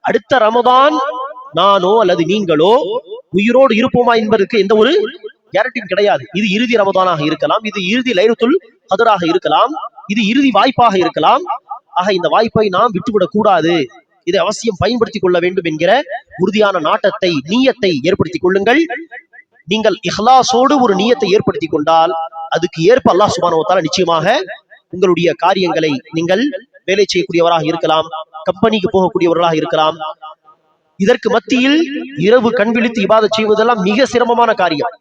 B: அடுத்த ரமதான் நானோ அல்லது நீங்களோ உயிரோடு இருப்போமா என்பதற்கு எந்த ஒரு கேரண்டியும் கிடையாது. இது இறுதி ரமதானாக இருக்கலாம், இது இறுதி லைலத்துல் கத்ராக இருக்கலாம், இது இறுதி வாய்ப்பாக இருக்கலாம். ஆக இந்த வாய்ப்பை நாம் விட்டுவிடக் கூடாது, இதை அவசியம் பயன்படுத்திக் கொள்ள வேண்டும் என்கிற உறுதியான நாட்டத்தை, நீயத்தை ஏற்படுத்திக் கொள்ளுங்கள். நீங்கள் இஹ்லாஸோடு ஒரு நீயத்தை ஏற்படுத்திக் கொண்டால் அதுக்கு ஏற்ப அல்லாஹ் சுப்ஹானஹு வ தஆலா நிச்சயமாக உங்களுடைய காரியங்களை, நீங்கள் வேலை செய்யக்கூடியவராக இருக்கலாம், கம்பெனிக்கு போகக்கூடியவர்களாக இருக்கலாம், இதற்கு மத்தியில் இரவு கண் விழித்து இபாதத் செய்வதெல்லாம் மிக சிரமமான காரியம்.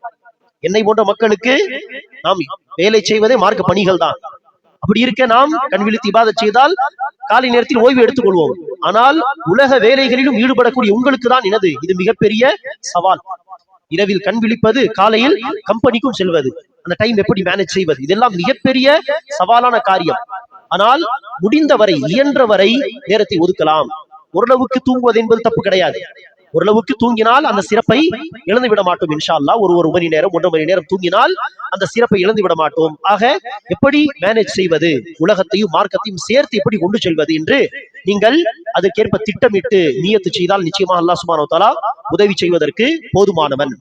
B: என்னை போன்ற மக்களுக்கு நாம் வேலை செய்வதே மார்க்க பணிகள் தான். அப்படி இருக்க நாம் கண் விழித்து இபாதத் செய்தால் காலை நேரத்தில் ஓய்வு எடுத்துக் கொள்வோம். ஆனால் உலக வேலைகளிலும் ஈடுபடக்கூடிய உங்களுக்கு தான் இது மிகப்பெரிய சவால். இரவில் கண் விழிப்பது, காலையில் கம்பெனிக்கும் செல்வது, அந்த டைம் எப்படி மேனேஜ் செய்வது, இதெல்லாம் மிகப்பெரிய சவாலான காரியம். ஆனால் முடிந்தவரை, இயன்ற வரை நேரத்தை ஒதுக்கலாம். ஓரளவுக்கு தூங்குவது என்பது தப்பு கிடையாது. ஓரளவுக்கு தூங்கினால் அந்த சிறப்பை இழந்து விட மாட்டோம் இன்ஷா அல்லாஹ். ஒரு மணி நேரம் 1.5 மணி நேரம் தூங்கினால் அந்த சிறப்பை இழந்து விட மாட்டோம். ஆக எப்படி மேனேஜ் செய்வது, உலகத்தையும் மார்க்கத்தையும் சேர்த்து எப்படி கொண்டு செல்வது என்று நீங்கள் அதற்கேற்ப திட்டமிட்டு நியத்து செய்தால் நிச்சயமாக அல்லாஹ் சுப்ஹானஹு வ தஆலா உதவி செய்வதற்கு போதுமானவன்.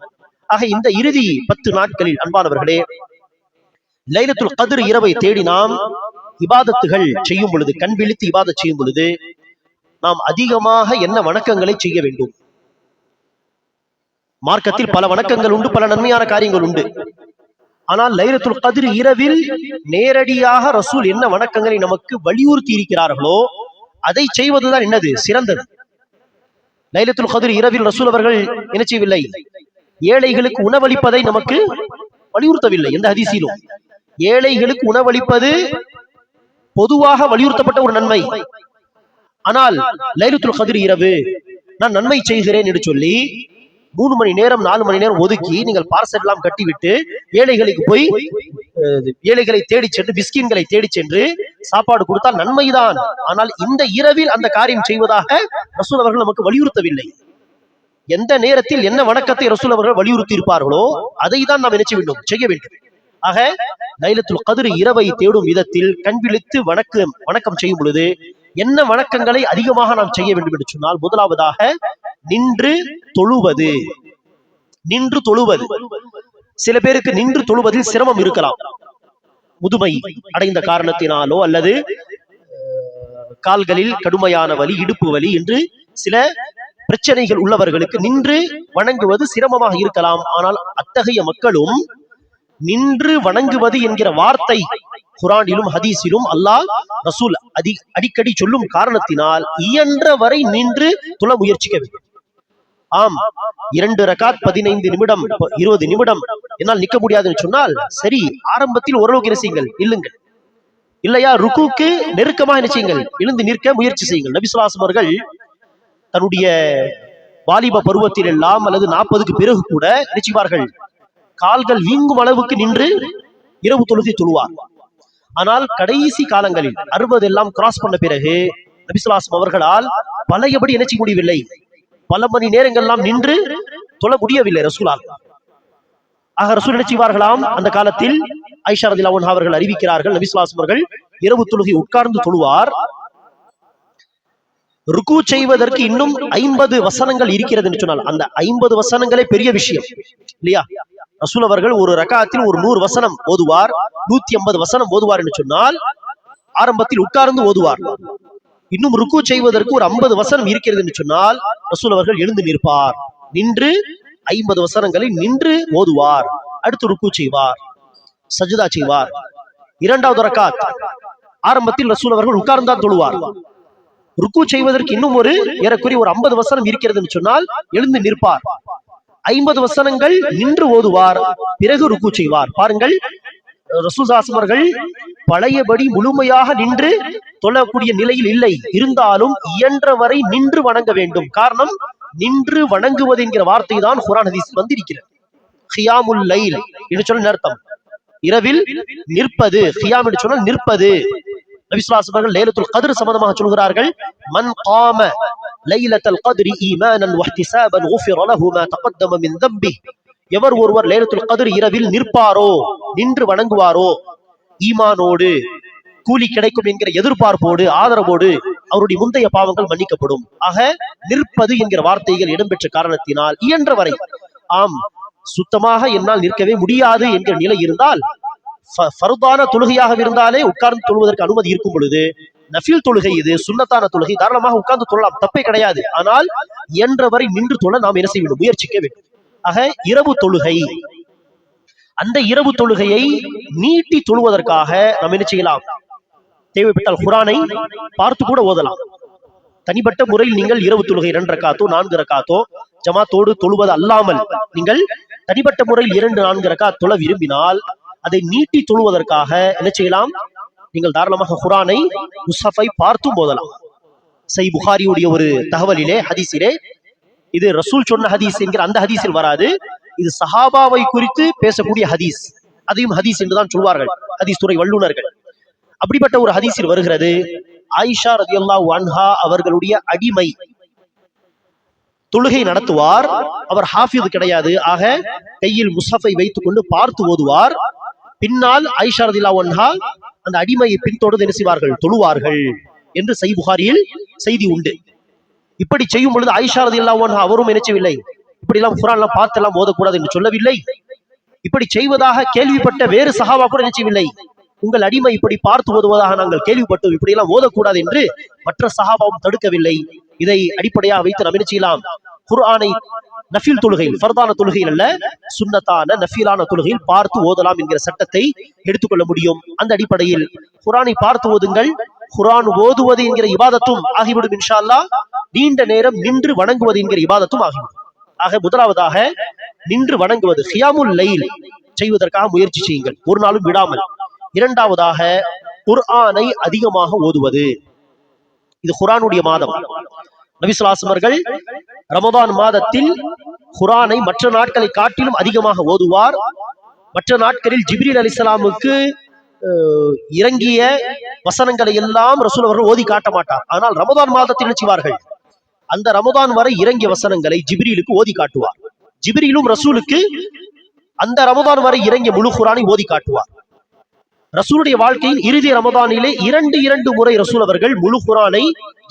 B: ஆக இந்த இறுதி 10 நாட்களில் அன்பானவர்களே, லைலத்துல் கத்ர் இரவை தேடி நாம் இபாதத்துகள் செய்யும் பொழுது, கண் விழித்து இபாதத் செய்யும் பொழுது நாம் அதிகமாக என்ன வணக்கங்களை செய்ய வேண்டும்? மார்க்கத்தில் பல வணக்கங்கள் உண்டு, பல நன்மையான காரியங்கள் உண்டு. ஆனால் லைலத்துல் கத்ர் இரவில் நேரடியாக ரசூல் என்ன வணக்கங்களை நமக்கு வலியுறுத்தி இருக்கிறார்களோ அதை செய்வதுதான் என்னது சிறந்தது. லைலத்துல் கத்ர் இரவில் ரசூல் அவர்கள் என்ன செய்யவில்லை? ஏழைகளுக்கு உணவளிப்பதை நமக்கு வலியுறுத்தவில்லை எந்த ஹதீஸிலும். ஏழைகளுக்கு உணவளிப்பது பொதுவாக வலியுறுத்தப்பட்ட ஒரு நன்மை. ஆனால் லைலத்துல் கத்ர் இரவு நான் நன்மை செய்கிறேன் என்று சொல்லி 3 மணி நேரம் 4 மணி நேரம் ஒதுக்கி நீங்கள் பார்சல் எல்லாம் கட்டிவிட்டு ஏழைகளுக்கு போய் ஏழைகளை தேடி சென்று, மிஸ்கின்களை தேடி சென்று சாப்பாடு கொடுத்தால் நன்மைதான். ஆனால் இந்த இரவில் அந்த காரியம் செய்வதாக ரசூல் அவர்கள் நமக்கு வலியுறுத்தவில்லை. எந்த நேரத்தில் என்ன வணக்கத்தை ரசூல் அவர்கள் வலியுறுத்தி இருப்பார்களோ அதை தான் நாம் நினைச்ச வேண்டும், செய்ய வேண்டும். ஆக லைலத்துல் கத்ர் இரவை தேடும் விதத்தில் கண் விழித்து வணக்கம் செய்யும் பொழுது என்ன வணக்கங்களை அதிகமாக நாம் செய்ய வேண்டும் என்று சொன்னால், முதலாவதாக நின்று தொழுவது. நின்று தொழுவது, சில பேருக்கு நின்று தொழுவதில் சிரமம் இருக்கலாம். முதுமை அடைந்த காரணத்தினாலோ அல்லது கால்களில் கடுமையான வலி, இடுப்பு வலி என்று சில பிரச்சனைகள் உள்ளவர்களுக்கு நின்று வணங்குவது சிரமமாக இருக்கலாம். ஆனால் அத்தகைய மக்களும் நின்று வணங்குவது என்கிற வார்த்தை குர்ஆனிலும் ஹதீஸிலும் அல்லாஹ் ரசூல் அடிக்கடி சொல்லும் காரணத்தினால் இயன்ற வரை நின்று தொழ முயற்சிக்க வேண்டும். ஆம், 2 ரகாத் 15 நிமிடம் 20 நிமிடம் என்னால் நிற்க முடியாதுன்னு சொன்னால் சரி, ஆரம்பத்தில் ஓரளவுக்கு என்ன செய்யுங்கள், இல்லுங்கள். இல்லையா ருக்குக்கு நெருக்கமாக என்ன செய்யுங்கள், எழுந்து நிற்க முயற்சி செய்யுங்கள். நபி ஸல்லல்லாஹு அலைஹி வஸல்லம் அவர்கள் தன்னுடைய வாலிப பருவத்தில் எல்லாம் அல்லது 40க்கு பிறகு கூட நினைச்சுவார்கள், கால்கள் வீங்கும் அளவுக்கு நின்று இரவு தொழுகை தொழுவார். ஆனால் கடைசி காலங்களில் 60 எல்லாம் கிராஸ் பண்ண பிறகு நபி ஸல்லல்லாஹு அலைஹி வஸல்லம் அவர்களால் பழையபடி என்ன செய்ய முடியவில்லை, பல மணி நேரங்கள் எல்லாம் நின்று தொழ முடியவில்லை ரசூலால். ஆக ரசூல் என்ன செய்வார்களாம், அந்த காலத்தில் ஆயிஷா ரலியல்லாஹு அன்ஹா அவர்கள் அறிவிக்கிறார்கள், நபி ஸல்லல்லாஹு அலைஹி வஸல்லம் அவர்கள் இரவு தொழுகை உட்கார்ந்து தொழுவார். ருக்கு செய்வதற்கு இன்னும் 50 வசனங்கள் இருக்கிறது என்று சொன்னால் அந்த 50 வசனங்களே பெரிய விஷயம் இல்லையா? ரசூல் அவர்கள் ஒரு ரகாத்தில் ஒரு 100 வசனம் ஓதுவார், 150 வசனம் ஓதுவார் என்று சொன்னால் ஆரம்பத்தில் உட்கார்ந்து ஓதுவார். இன்னும் ருக்கு செய்வதற்கு ஒரு 50 வசனம் இருக்கிறது என்று சொன்னால் ரசூல் அவர்கள் எழுந்து நிற்பார். நின்று 50 வசனங்களை நின்று ஓதுவார். அடுத்து ருக்கு செய்வார், சஜ்தா செய்வார். 2வது ரகாத் ஆரம்பத்தில் ரசூல் அவர்கள் உட்கார்ந்தான் தொழுவார். ருக்கு செய்வதற்கு இன்னும் ஒரு ஏறக்குறைய ஒரு 50 வசனம் இருக்கிறது என்று சொன்னால் எழுந்து நிற்பார். 50 வசனங்கள் நின்று ஓதுவார், பிறகு ருக்கு செய்வார். பாருங்கள், ரசூல் ஸல்லல்லாஹு அலைஹி வஸல்லம் அவர்கள் பழையபடி முழுமையாக நின்று தொழக்கூடிய நிலையில் இல்லை. இருந்தாலும் இயன்ற வரை நின்று வணங்க வேண்டும். காரணம், நின்று வணங்குவது என்கிற வார்த்தை தான் குர்ஆன் ஹதீஸில் வந்திருக்கிறது. கியாமுல் லைல் என்று சொல்ல அர்த்தம் இரவில் நிற்பது. கியாம் என்று சொன்னால் நிற்பது. நபி ஸல்லல்லாஹு அலைஹி வஸல்லம் லைலத்துல் கத்ர் சம்பந்தமாக சொல்கிறார்கள், மன் காம லைலத்துல் கத்ரி ஈமானன் வஹ்திசாபன் குஃபிர லஹு மா தகத்தம மின் தம்பி. எவர் ஒருவர் லைலத்துல் கத்ர் இரவில் நிற்பாரோ, நின்று வணங்குவாரோ, ஈமானோடு கூலி கிடைக்கும் என்கிற எதிர்பார்ப்போடு ஆதரவோடு அவருடைய முந்தைய பாவங்கள் மன்னிக்கப்படும். ஆக நிற்பது என்கிற வார்த்தைகள் இடம்பெற்ற காரணத்தினால் இயன்ற வரை, ஆம் சுத்தமாக என்னால் நிற்கவே முடியாது என்கிற நிலை இருந்தால், ஃபர்தான தொழுகையாக இருந்தாலே உட்கார்ந்து தொழுவதற்கு அனுமதி இருக்கும் பொழுது, நஃபில் தொழுகை இது சுன்னத்தான தொழுகை, தாராளமாக உட்கார்ந்து தொழலாம், தப்பே கிடையாது. ஆனால் இயன்றவரை நின்று தொழ நாம் என்ன செய்ய வேண்டும், முயற்சிக்க வேண்டும். ஆக இரவு தொழுகை, அந்த இரவு தொழுகையை நீட்டி தொழுவதற்காக நாம் என்ன செய்யலாம், தேவைப்பட்டால் குர்ஆனை பார்த்து கூட ஓதலாம். தனிப்பட்ட முறையில் நீங்கள் இரவு தொழுகை 2 ரக்காத்தோ 4 ரக்காத்தோ ஜமாத்தோடு தொழுவது அல்லாமல் நீங்கள் தனிப்பட்ட முறையில் 2-4 ரக்காத் தொழ விரும்பினால் அதை நீட்டி தொழுவதற்காக என்ன செய்யலாம், நீங்கள் தாராளமாக குர்ஆனை முஸ்ஹஃபை பார்த்து ஓதலாம். சஹீஹ் புகாரியுடைய ஒரு தகவலிலே, ஹதீஸிலே, இது ரசூல் சொன்ன ஹதீஸ் என்கிற அந்த ஹதீஸில் வராது, இது சஹாபாவை குறித்து பேசக்கூடிய ஹதீஸ். அதையும் ஹதீஸ் என்றுதான் சொல்வார்கள் ஹதீஸ் துறை வல்லுநர்கள். அப்படிப்பட்ட ஒரு ஹதீஸில் வருகிறது, ஆயிஷா ரலியல்லாஹு அன்ஹா அவர்களுடைய அடிமை தொழுகை நடத்துவார். அவர் ஹாஃபிஸ் கிடையாது. ஆக கையில் முஸ்ஹஃபை வைத்துக் கொண்டு பார்த்து ஓதுவார். பின்னால் ஆயிஷா ரலியல்லாஹு அன்ஹா அந்த அடிமையை பின்தொடர்ந்து என்ன செய்வார்கள், தொழுவார்கள் என்று சஹீஹ் புகாரியில் செய்தி உண்டு. இப்படி செய்யும் பொழுது ஆயிஷா ரலியல்லாஹு அன்ஹா அவரும் நினைச்சவில்லை, இப்படி எல்லாம் குர்ஆன்லாம் பார்த்து எல்லாம் ஓதக்கூடாது என்று சொல்லவில்லை. இப்படி செய்வதாக கேள்விப்பட்ட வேறு சஹாபா கூட நினைச்சவில்லை, உங்கள் அடிமை இப்படி பார்த்து ஓதுவதாக நாங்கள் கேள்விப்பட்டோம், இப்படி எல்லாம் ஓதக்கூடாது என்று மற்ற சஹாபாவும் தடுக்கவில்லை. இதை அடிப்படையாக வைத்து நாம் என்ன செய்யலாம், குர்ஆனை நஃபில் தொழுகையில், ஃபர்தான தொழுகையில் அல்ல, சுன்னத்தான நஃபிலான தொழுகையில் பார்த்து ஓதலாம் என்கிற சட்டத்தை எடுத்துக்கொள்ள முடியும். அந்த அடிப்படையில் குர்ஆனை பார்த்து ஓதுங்கள். குர்ஆன் ஓதுவது என்கிற இபாதத்தும் ஆகிவிடும் இன்ஷா அல்லாஹ். நீண்ட நேரம் நின்று வணங்குவது என்கிற இபாதத்தும் ஆகிவிடும். ஆக முதலாவதாக நின்று வணங்குவது, கியாமுல் லைல் செய்வதற்காக முயற்சி செய்யுங்கள், ஒரு நாளும் விடாமல். இரண்டாவதாக குர்ஆனை அதிகமாக ஓதுவது. இது குர்ஆனுடைய மாதம். நபி ஸல்லல்லாஹு அலைஹி வஸல்லம் அவர்கள் ரமதான் மாதத்தில் குர்ஆனை மற்ற நாட்களை காட்டிலும் அதிகமாக ஓதுவார். மற்ற நாட்களில் ஜிப்ரீல் அலைஹிஸ்ஸலாமுக்கு இறங்கிய வசனங்களை எல்லாம் ரசூல் அவர்கள் ஓதி காட்ட மாட்டார். ஆனால் ரமதான் மாதத்தில் நினைச்சுவார்கள் அந்த ரமதான் வரை இறங்கிய வசனங்களை ஜிப்ரீலுக்கு ஓதி காட்டுவார். ஜிப்ரீலும் ரசூலுக்கு அந்த ரமதான் வரை இறங்கிய முழு குர்ஆனை ஓதி காட்டுவார். ரசூலுடைய வாழ்க்கையில் இறுதி ரமதானிலே இரண்டு முறை ரசூல் அவர்கள் முழு குர்ஆனை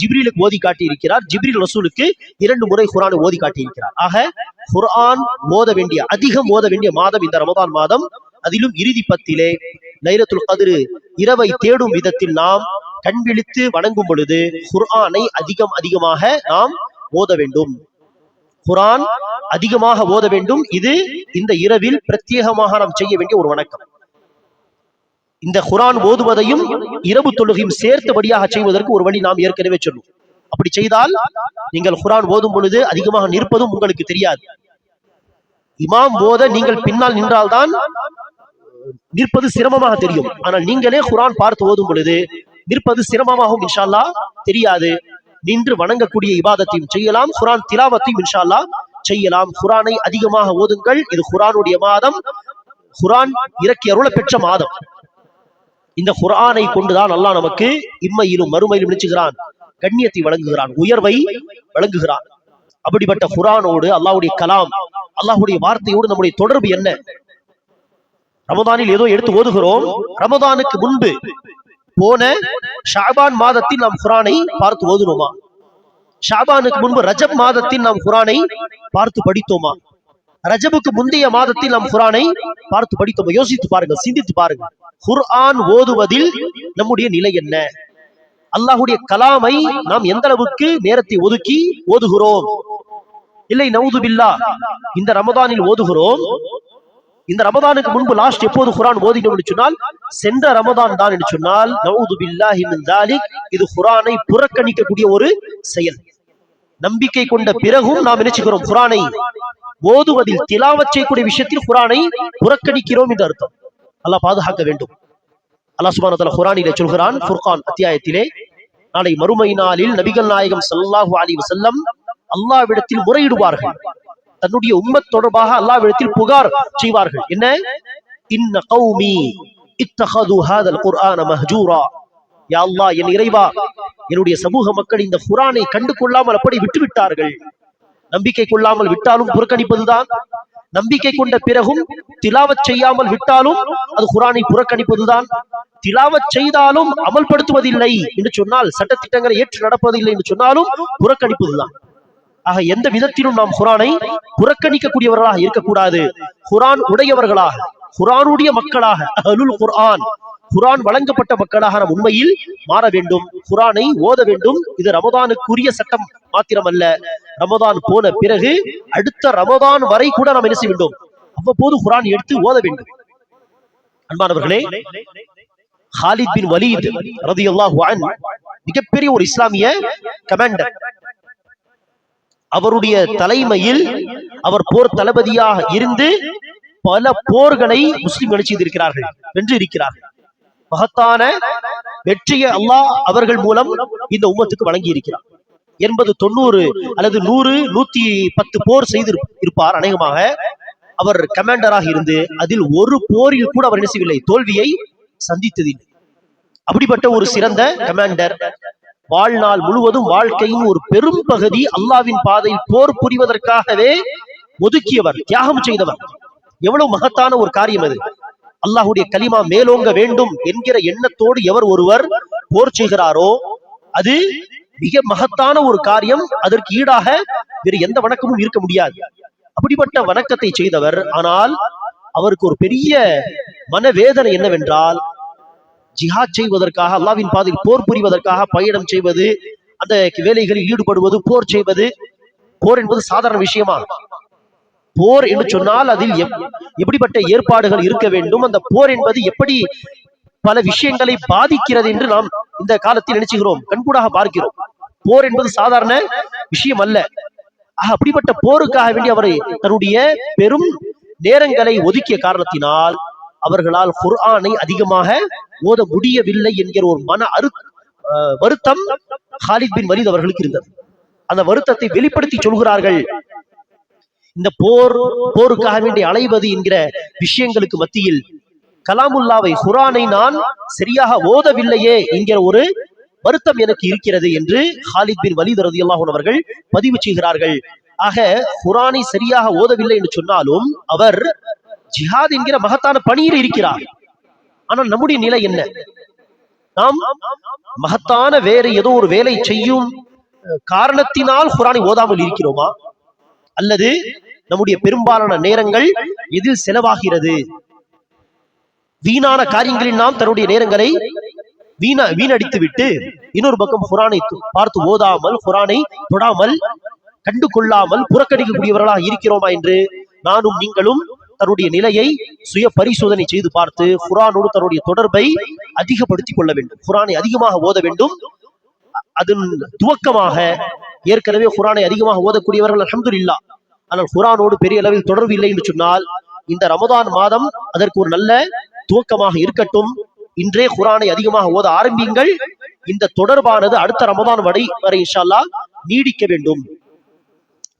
B: ஜிப்ரீலுக்கு ஓதி காட்டி இருக்கிறார். ஜிப்ரீல் ரசூலுக்கு 2 முறை குர்ஆனை ஓதி காட்டி இருக்கிறார். ஆக குர்ஆன் அதிகம் ஓத வேண்டிய மாதம் இந்த ரமதான் மாதம். அதிலும் இறுதி பத்திலே லைலத்துல் கத்ர் இரவை தேடும் விதத்தில் நாம் கண் விழித்து வணங்கும் பொழுது குர்ஆனை அதிகமாக நாம் ஓத வேண்டும். குர்ஆன் அதிகமாக ஓத வேண்டும். இது இந்த இரவில் பிரத்யேகமாக நாம் செய்ய வேண்டிய ஒரு வணக்கம். இந்த குர்ஆன் ஓதுவதையும் இரவு தொழுகையும் சேர்த்தபடியாக செய்வதற்கு ஒரு வழி நாம் ஏற்கனவே சொல்லும். அப்படி செய்தால் நீங்கள் குர்ஆன் ஓதும் பொழுது அதிகமாக நிற்பதும் உங்களுக்கு தெரியாது. இமாம் ஓத நீங்கள் பின்னால் நின்றால்தான் நிற்பது சிரமமாக தெரியும். ஆனால் நீங்களே குர்ஆன் பார்த்து ஓதும் பொழுது நிற்பது சிரமமாகவும் இன்ஷா அல்லாஹ் தெரியாது. நின்று வணங்கக்கூடிய இபாதத்தையும் செய்யலாம், குர்ஆன் திலாவத்தையும் இன்ஷா அல்லாஹ் செய்யலாம். குர்ஆனை அதிகமாக ஓதுங்கள். இது குர்ஆனுடைய மாதம், குர்ஆன் இறக்கி அருள பெற்ற மாதம். இந்த குர்ஆனை கொண்டுதான் அல்லாஹ் நமக்கு இம்மையிலும் மறுமையிலும் நினைச்சுகிறான், கண்ணியத்தை வழங்குகிறான், உயர்வை வழங்குகிறான். அப்படிப்பட்ட குர்ஆனோடு, அல்லாஹ்வுடைய கலாம், அல்லாஹ்வுடைய வார்த்தையோடு நம்முடைய தொடர்பு என்ன? ரமதானில் ஏதோ எடுத்து ஓதுகிறோம். ரமதானுக்கு முன்பு போன ஷாபான் மாதத்தில் நாம் குர்ஆனை பார்த்து ஓதுனோமா? ஷாபானுக்கு முன்பு ரஜப் மாதத்தில் நாம் குர்ஆனை பார்த்து படித்தோமா? ரஜபுக்கு முந்தைய மாதத்தில் நாம் குர்ஆனை பார்த்து படித்தோமா? யோசித்து பாருங்கள், சிந்தித்து பாருங்கள். குர்ஆன் ஓதுவதில் நம்முடைய நிலை என்ன? அல்லாஹ்வுடைய கலாமை நாம் எந்த அளவுக்கு நேரத்தை ஒதுக்கி ஓதுகிறோம்? இல்லை நவுது பில்லாஹ், இந்த ரமதானில் ஓதுகிறோம். இந்த ரமதானுக்கு முன்பு லாஸ்ட் எப்போது குர்ஆன் ஓதினோம் என்று சொன்னால் சென்ற ரமதான் தான் என்று சொன்னால் நவுது பில்லாஹி மின் தாலிக், இது குர்ஆனை புறக்கணிக்கக்கூடிய ஒரு செயல். நம்பிக்கை கொண்ட பிறகும் நாம் நினைச்சுக்கிறோம் குர்ஆனை ஓதுவதில், திலாவத் செய்யக்கூடிய விஷயத்தில் குர்ஆனை புறக்கணிக்கிறோம் என்று அர்த்தம். அல்லாஹ் பாதுகாக்க வேண்டும். அல்லாஹ் சுப்ஹானஹு வ தஆலா குர்ஆனிலே சொல்கிறான், ஃபுர்கான் அத்தியாயத்திலே, நாளை மறுமை நாளில் நபிகள் நாயகம் ஸல்லல்லாஹு அலைஹி வஸல்லம் அல்லாஹ்விடத்தில் முறையிடுவார்கள். தன்னுடைய உம்மத் தொடர்பாக அல்லாஹ்விடத்தில் புகார் செய்வார்கள். என்ன? இன்ன கௌமி இத்தஹது ஹாதல் குர்ஆன மஹ்ஜூரா. யா அல்லாஹ், என் இறைவா, என்னுடைய சமூக மக்கள் இந்த குர்ஆனை கண்டு கொள்ளாமல் அப்படி விட்டு விட்டார்கள். நம்பிக்கை கொள்ளாமல் விட்டாலும் புறக்கணிப்பதுதான், நம்பிக்கை கொண்ட பிறகும் திலாவத் செய்யாமல் விட்டாலும் அது குர்ஆனை புறக்கணிப்பதுதான், திலாவத் செய்தாலும் அமல்படுத்துவதில்லை என்று சொன்னால், சட்டத்திட்டங்களை ஏற்று நடப்பதில்லை என்று சொன்னாலும் புறக்கணிப்பதுதான். ஆக எந்த விதத்திலும் நாம் குர்ஆனை புறக்கணிக்கக்கூடியவர்களாக இருக்கக்கூடாது. குர்ஆன் உடையவர்களாக, குர்ஆனுடைய மக்களாக, அஹ்லுல் குர்ஆன், குர்ஆன் வழங்கப்பட்ட மக்களாக நாம் உண்மையில் மாற வேண்டும். குர்ஆனை ஓத வேண்டும். இது ரமதானுக்குரிய சட்டம் மாத்திரமல்ல, ரமதான் போன பிறகு அடுத்த ரமதான் வரை கூட நாம் என்ன செய்ய வேண்டும்? அவ்வப்போது குர்ஆன் எடுத்து ஓத வேண்டும். அன்பானவர்களே, ஹாலித் பின் வலீத் ரலியல்லாஹு அன்ஹு மிகப்பெரிய ஒரு இஸ்லாமிய கமாண்டர். அவருடைய தலைமையில் அவர் போர் தளபதியாக இருந்து பல போர்களை முஸ்லிம்கள் செய்திருக்கிறார்கள், வென்று இருக்கிறார்கள். மகத்தான வெற்றியை அல்லாஹ் அவர்கள் மூலம் இந்த உம்மத்துக்கு வழங்கி இருக்கிறார். 80, 90 அல்லது 100, 110 போர் செய்து இருப்பார் அநேகமாக. அவர் கமாண்டராக இருந்து அதில் ஒரு போரில் கூட அவர் என்ன செய்யவில்லை, தோல்வியை சந்தித்ததில்லை. அப்படிப்பட்ட ஒரு சிறந்த கமாண்டர். வாழ்நாள் முழுவதும் வாழ்க்கையின் ஒரு பெரும் பகுதி அல்லாஹ்வின் பாதையில் போர் புரிவதற்காகவே ஒதுக்கியவர், தியாகம் செய்தவர். எவ்வளவு மகத்தான ஒரு காரியம் அது! அல்லாஹ்வுடைய கலிமா மேலோங்க வேண்டும் என்கிற எண்ணத்தோடு எவர் ஒருவர் போர் செய்கிறாரோ அது மிக மகத்தான ஒரு காரியம். அதற்கு ஈடாக வேறு எந்த வணக்கமும் இருக்க முடியாது. அப்படிப்பட்ட வணக்கத்தை செய்தவர். ஆனால் அவருக்கு ஒரு பெரிய மனவேதனை என்னவென்றால், ஜிஹாத் செய்வதற்காக, அல்லாஹ்வின் பாதையில் போர் புரிவதற்காக பயணம் செய்வது, அந்த வேலைகளில் ஈடுபடுவது, போர் செய்வது. போர் என்பது சாதாரண விஷயமா? போர் என்று சொன்னால் அதில் எப்படிப்பட்ட ஏற்பாடுகள் இருக்க வேண்டும், அந்த போர் என்பது எப்படி பல விஷயங்களை பாதிக்கிறது என்று நாம் இந்த காலத்தில் நினைச்சுகிறோம், கண்கூடாக பார்க்கிறோம். போர் என்பது சாதாரண விஷயம் அல்ல. அப்படிப்பட்ட போருக்காக வேண்டி அவரை தன்னுடைய பெரும் நேரங்களை ஒதுக்கிய காரணத்தினால் அவர்களால் குர்ஆனை அதிகமாக ஓத முடியவில்லை என்கிற ஒரு மன வருத்தம் ஹாலித் பின் வலீத் அவர்களுக்கு இருந்தது. அந்த வருத்தத்தை வெளிப்படுத்தி சொல்கிறார்கள். இந்த போருக்காக வேண்டி அலைவது என்கிற விஷயங்களுக்கு மத்தியில் கலாமுல்லாவை குர்ஆனை நான் சரியாக ஓதவில்லையே என்கிற ஒரு வருத்தம் எனக்கு இருக்கிறது என்று ஹாலித் பின் வலீத் ரலியல்லாஹு அன்ஹு அவர்கள் பதிவு செய்கிறார்கள். ஆக குர்ஆனை சரியாக ஓதவில்லை என்று சொன்னாலும் அவர் ஜிஹாத் என்கிற மகத்தான பணியில் இருக்கிறார். ஆனால் நம்முடைய நிலை என்ன? நாம் மகத்தான வேறு ஏதோ ஒரு வேலை செய்யும் காரணத்தினால் குர்ஆனை ஓதாமல் இருக்கிறோமா? அல்லது நம்முடைய பெரும்பாலான நேரங்கள் எதில் செலவாகிறது? வீணான காரியங்களில் நாம் தன்னுடைய நேரங்களை வீணடித்து விட்டு இன்னொரு பக்கம் குர்ஆனை பார்த்து ஓதாமல், குர்ஆனை தொடாமல், கண்டு கொள்ளாமல் புறக்கணிக்கக்கூடியவர்களாக இருக்கிறோமா என்று நானும் நீங்களும் தன்னுடைய நிலையை சுய பரிசோதனை செய்து பார்த்து குர்ஆனோடு தன்னுடைய தொடர்பை அதிகப்படுத்திக் கொள்ள வேண்டும். குர்ஆனை அதிகமாக ஓத வேண்டும். அதன் துவக்கமாக ஏற்கனவே குர்ஆனை அதிகமாக ஓதக்கூடியவர்கள் அல்ஹம்துலில்லாஹ். ஆனால் குர்ஆனோடு பெரிய அளவில் தொடர்பு இல்லை என்று சொன்னால் இந்த ரமதான் மாதம் அதற்கு ஒரு நல்ல துவக்கமாக இருக்கட்டும். இன்றே குர்ஆனை அதிகமாக ஓத ஆரம்பியுங்கள். இந்த தொடர்பானது அடுத்த ரமதான் வரை இன்ஷா அல்லாஹ் நீடிக்க வேண்டும்.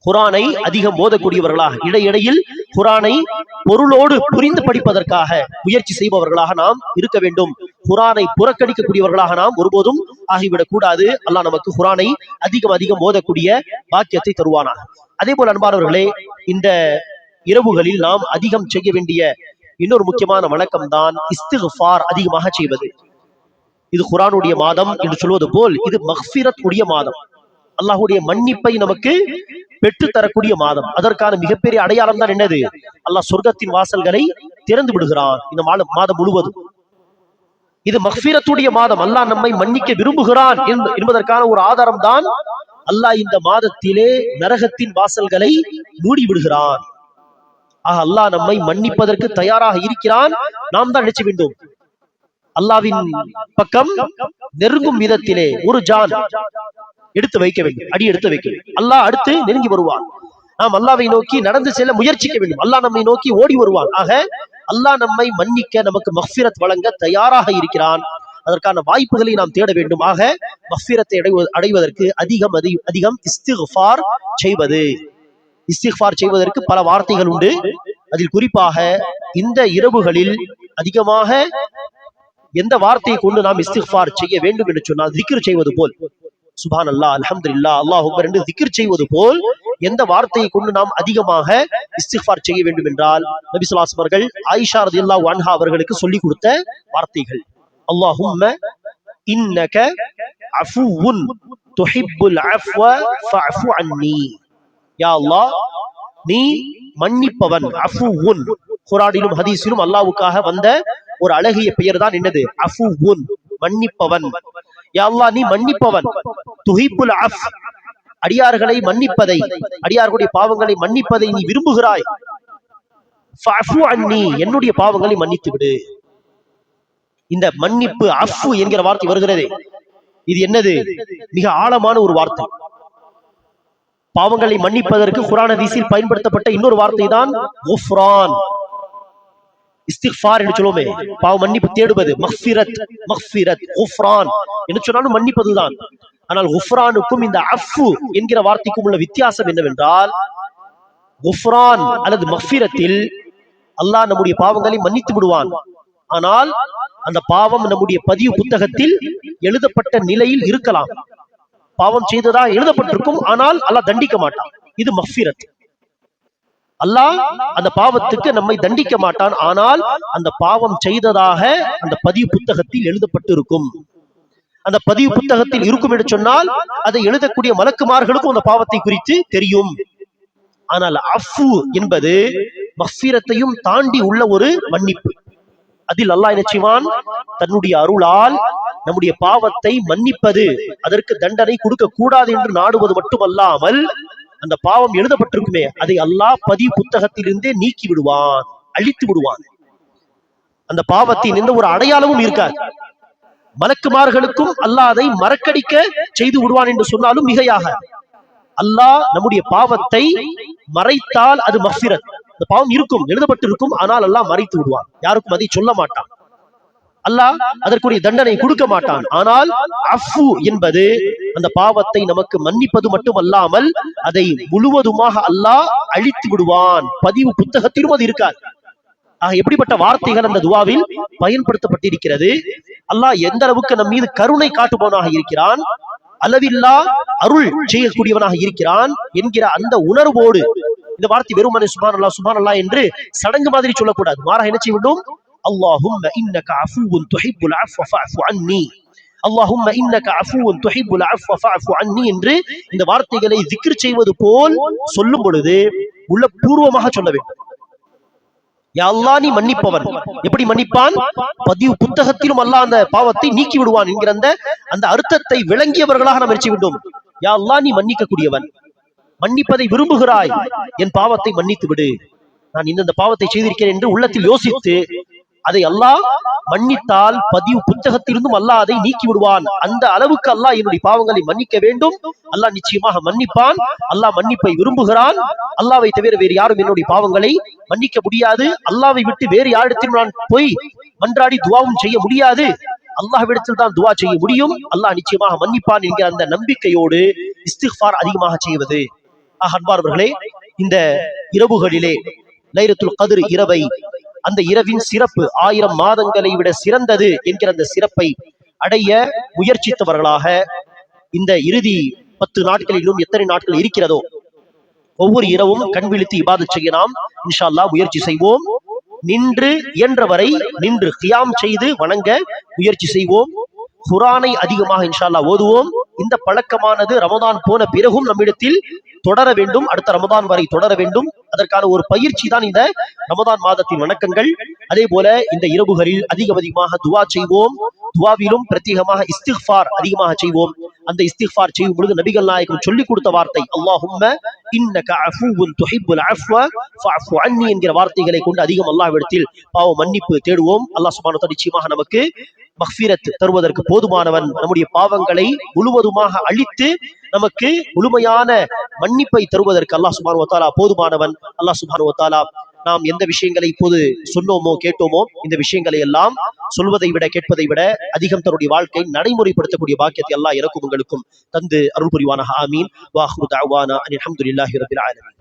B: குர்ஆனை அதிகம் ஓதக்கூடியவர்களாக, இடையிடையில் குர்ஆனை பொருளோடு புரிந்து படிப்பதற்காக முயற்சி செய்பவர்களாக நாம் இருக்க வேண்டும். குர்ஆனை புறக்கணிக்கக்கூடியவர்களாக நாம் ஒருபோதும் ஆகிவிடக் கூடாது. அல்லாஹ் நமக்கு குர்ஆனை அதிகம் ஓதக்கூடிய பாக்கியத்தை தருவானாக. அதே போல அன்பானவர்களே, இந்த இரவுகளில் நாம் அதிகம் செய்ய வேண்டிய இன்னொரு முக்கியமான வணக்கம் தான் இஸ்திக்ஃபார் அதிகமாக செய்வது. இது குர்ஆனுடைய மாதம் என்று சொல்வது போல் இது மக்ஃபிரத் உடைய மாதம். அல்லாஹ்வுடைய மன்னிப்பை நமக்கு பெற்று தரக்கூடிய மாதம். அதற்கான மிகப்பெரிய அடையாளம் தான் என்னது? அல்லாஹ் சொர்க்கத்தின் வாசல்களை திறந்து விடுகிறான் இந்த மாதம் முழுவதும். இது மக்ஃபிரத்துடைய மாதம். அல்லாஹ் நம்மை மன்னிக்க விரும்புகிறான் என்பதற்கான ஒரு ஆதாரம் தான் அல்லாஹ் இந்த மாதத்திலே நரகத்தின் வாசல்களை மூடி விடுகிறான். அல்லாஹ் நம்மை மன்னிப்பதற்கு தயாராக இருக்கிறான். நாம் தான் நினைச்ச வேண்டும் அல்லாஹ்வின் பக்கம் நெருங்கும் விதத்திலே ஒரு ஜான் எடுத்து வைக்க வேண்டும், அடி எடுத்து வைக்க வேண்டும். அல்லாஹ் அடுத்து நெருங்கி வருவான். நாம் அல்லாஹ்வை நோக்கி நடந்து செல்ல முயற்சிக்க வேண்டும். அல்லாஹ் நம்மை நோக்கி ஓடி வருவான். ஆக அல்லாஹ் நம்மை மன்னிக்க, நமக்கு மக்ஃபிரத் வழங்க தயாராக இருக்கிறான். அதற்கான வாய்ப்புகளை நாம் தேட வேண்டும். ஆக மக்ஃபிரத்தை அடைவதற்கு அதிகம் இஸ்திக்ஃபார் செய்வது. இஸ்திக்ஃபார் செய்வதற்கு பல வார்த்தைகள் உண்டு. அதில் குறிப்பாக இந்த இரவுகளில் அதிகமாக எந்த வார்த்தையை கொண்டு நாம் இஸ்திக்ஃபார் செய்ய வேண்டும் என்று சொன்னால், திக்ர் செய்வது போல், சுப்ஹானல்லாஹ், அல்ஹம்துலில்லாஹ், அல்லாஹ் அக்பர் என்று திக்ர் செய்வது போல் எந்த வார்த்தையை கொண்டு நாம் அதிகமாக இஸ்திக்ஃபார் செய்ய வேண்டும் என்றால், நபி ஸல்லல்லாஹு அலைஹி வஸல்லம் அவர்கள் ஆயிஷா ரலியல்லாஹு அன்ஹா அவர்களுக்கு சொல்லிக் கொடுத்த வார்த்தைகள். அல்லாஹும்ம இன்னக அஃபுவுன் துஹிப்புல் அஃவ ஃபஅஃபு அன்னி. யா அல்லாஹ், நீ மன்னிப்பவன். அஃபுவுன் குர்ஆனிலும் ஹதீஸிலும் அல்லாஹ்வுக்காக வந்த ஒரு அழகிய பெயர் தான் என்னது? அஃபுவுன், மன்னிப்பவன். யா அல்லாஹ், நீ மன்னிப்பவன். துஹிப்புல் அஃப், அடியார்களை மன்னிப்பதை, அடியார்களுடைய பாவங்களை மன்னிப்பதை நீ விரும்புகிறாய். ஃபஅஃபு அன்னி, என்னுடைய பாவங்களை மன்னித்து விடு. இந்த மன்னிப்பு அஃபு என்கிற வார்த்தை வருகிறது. இது என்னது? மிக ஆழமான ஒரு வார்த்தை. பாவங்களை மன்னிப்பதற்கு குர்ஆன் ஹதீஸில் பயன்படுத்தப்பட்ட இன்னொரு வார்த்தை தான் குஃப்ரான். இஸ்திக்ஃபார் என்று சொல்லுவோமே, பாவ மன்னிப்பு தேடுவது. மக்ஃபிரத் குஃப்ரான் என்று சொன்னாலும் மன்னிப்பதுதான். ஆனால் குஃப்ரானுக்கும் இந்த அஃபு என்கிற வார்த்தைக்கும் உள்ள வித்தியாசம் என்னவென்றால், குஃப்ரான் அல்லது மக்ஃபிரத்தில் அல்லாஹ் நம்முடைய பாவங்களை மன்னித்து விடுவான். ஆனால் அந்த பாவம் நம்முடைய பதிவு புத்தகத்தில் எழுதப்பட்ட நிலையில் இருக்கலாம். பாவம் செய்ததா எழுதப்பட்டிருக்கும், ஆனால் அல்லாஹ் தண்டிக்க மாட்டான். இது மக்ஃபிரத். அல்லாஹ் அந்த பாவத்துக்கு நம்மை தண்டிக்க மாட்டான். ஆனால் அந்த பாவம் செய்ததாக அந்த பதிவு புத்தகத்தில் எழுதப்பட்டு இருக்கும். அந்த பதிவு புத்தகத்தில் இருக்கும் என்று சொன்னால் அதை எழுதக்கூடிய மலக்குமார்களுக்கும் அந்த பாவத்தை குறித்து தெரியும். ஆனால் அஃபு என்பது மக்ஃபிரத்தையும் தாண்டி உள்ள ஒரு மன்னிப்பு. அதில் அல்லாஹ் என்ன செய்வான்? தன்னுடைய அருளால் நம்முடைய பாவத்தை மன்னிப்பது, அதற்கு தண்டனை கொடுக்க கூடாது என்று நாடுவது மட்டுமல்லாமல், அந்த பாவம் எழுதப்பட்டிருக்குமே அதை அல்லாஹ் பதிவு புத்தகத்திலிருந்தே நீக்கி விடுவான், அழித்து விடுவான். அந்த பாவத்தின் எந்த ஒரு அடையாளமும் இருக்காது. மலக்குமார்களுக்கும் அல்லாஹ் அதை மறக்கடிக்க செய்து விடுவான் என்று சொன்னாலும் மிகையாக. அல்லாஹ் நம்முடைய பாவத்தை மறைத்தால் அது மக்ஃபிரத். அந்த பாவம் இருக்கும், எழுதப்பட்டிருக்கும், ஆனால் அல்லாஹ் மறைத்து விடுவான். யாருக்கும் அதை சொல்ல மாட்டான். அல்லாஹ் அதற்குரிய தண்டனை கொடுக்க மாட்டான். ஆனால் அஃபு என்பது அந்த பாவத்தை நமக்கு மன்னிப்பது மட்டுமல்லாமல் அதை முழுவதுமாக அல்லாஹ் அழித்து விடுவான். பதிவு புத்தகத்திலும் அது இருக்காது. எப்படிப்பட்ட வார்த்தைகள் அந்த துவாவில் பயன்படுத்தப்பட்டிருக்கிறது. அல்லாஹ் எந்த அளவுக்கு நம் மீது கருணை காட்டுபவனாக இருக்கிறான், அளவில்லா அருள் செய்யக்கூடியவனாக இருக்கிறான் என்கிற அந்த உணர்வோடு இந்த வார்த்தை வெறுமனே சுப்ஹானல்லாஹ் சுப்ஹானல்லாஹ் என்று சடங்கு மாதிரி சொல்லக்கூடாது. மாறாக என்ன செய்ய வேண்டும்? அல்லாஹும்ம இன்னக அஃபூவுன் துஹிப்புல் அஃவ ஃபஅஃபு அன்னி, அல்லாஹும்ம இன்னக அஃபூவுன் துஹிப்புல் அஃவ ஃபஅஃபு அன்னி என்று இந்த வார்த்தைகளை திக்ர் செய்வது போல் சொல்லும் பொழுது உள்ள பூர்வமாக சொல்ல வேண்டும். யா அல்லாஹ் நீ மன்னிப்பவன். எப்படி மன்னிப்பான்? பதிவு புத்தகத்திலும் அல்லாஹ் அந்த பாவத்தை நீக்கி விடுவான் என்கிற அந்த அர்த்தத்தை விளங்கியவர்களாக நாம் இருக்க வேண்டும். யா அல்லாஹ் நீ மன்னிக்க கூடியவன், மன்னிப்பதை விரும்புகிறாய், என் பாவத்தை மன்னித்து விடு, நான் இந்த பாவத்தை செய்திருக்கிறேன் என்று உள்ளத்தில் யோசித்து அதை அல்லாஹ் மன்னித்தால் பதிவு புத்தகத்திலிருந்தும் அல்லாஹ் அதை நீக்கி விடுவான். அந்த அளவுக்கு அல்லாஹ் என்னுடைய பாவங்களை மன்னிக்க வேண்டும். அல்லாஹ் நிச்சயமாக மன்னிப்பான். அல்லாஹ் மன்னிப்பை விரும்புகிறான். அல்லாஹ்வை தவிர வேறு யாரும் என்னுடைய பாவங்களை மன்னிக்க முடியாது. அல்லாஹ்வை விட்டு வேறு யாரிடத்திலும் நான் போய் மன்றாடி துவாவும் செய்ய முடியாது. அல்லாஹ்விடத்தில் தான் துவா செய்ய முடியும். அல்லாஹ் நிச்சயமாக மன்னிப்பான் என்கிற அந்த நம்பிக்கையோடு இஸ்திக்ஃபார் அதிகமாக செய்வது. அன்பார்வர்களே, இந்த இரவுகளிலே லைலத்துல் கத்ர் இரவை, அந்த இரவின் சிறப்பு 1000 மாதங்களை விட சிறந்தது என்கிற அந்த சிறப்பை அடைய முயற்சித்தவர்களாக இந்த இறுதி 10 நாட்களிலும் எத்தனை நாட்கள் இருக்கிறதோ ஒவ்வொரு இரவும் கண் விழித்து இபாதத் செய்ய நாம் இன்ஷா அல்லாஹ் முயற்சி செய்வோம். நின்று இயன்றவரை நின்று கியாம் செய்து வணங்க முயற்சி செய்வோம். குர்ஆனை அதிகமாக இன்ஷா அல்லாஹ் ஓதுவோம். இந்த பழக்கமானது ரமதான் போன பிறகும் நம்மிடத்தில் தொடர வேண்டும். அடுத்த ரமதான் வரை தொடர வேண்டும். அதற்கான ஒரு பயிற்சி தான் இந்த ரமதான் மாதத்தின் வணக்கங்கள். அதே போல இந்த இரவுகளில் அதிகமாக துவா செய்வோம். துவாவிலும் பிரத்யேகமாக இஸ்திக்ஃபார் அதிகமாக செய்வோம். அந்த இஸ்திக்ஃபார் செய்யும் பொழுது நபிகள் நாயகம் சொல்லிக் கொடுத்த வார்த்தை அல்லாஹும்ம இன்னக அஃபூவுன் துஹிப்புல் அஃவ ஃபஅஃபு அன்னி என்கிற வார்த்தைகளை கொண்டு அதிகம் அல்லாஹ்விடத்தில் பாவ மன்னிப்பு தேடுவோம். அல்லாஹ் சுப்ஹானஹு வ தஆலா நிச்சயமாக நமக்கு மக்ஃபிரத் தருவதற்கு போதுமானவன். நம்முடைய பாவங்களை முழுவதுமாக அழித்து நமக்கு முழுமையான மன்னிப்பை தருவதற்கு அல்லாஹ் சுப்ஹானஹு வ தஆலா போதுமானவன். அல்லாஹ் சுப்ஹானஹு வ தஆலா நாம் எந்த விஷயங்களை இப்போது சொன்னோமோ கேட்டோமோ இந்த விஷயங்களை எல்லாம் சொல்வதை விட கேட்பதை விட அதிகம் தன்னுடைய வாழ்க்கை நடைமுறைப்படுத்தக்கூடிய பாக்கியத்தை அல்லாஹ் எனக்கும் உங்களுக்கும் தந்து அருள் புரிவானாக. ஆமீன். வ ஆகிரு தஅவானா அனில் ஹம்துலில்லாஹி ரப்பில் ஆலமீன்.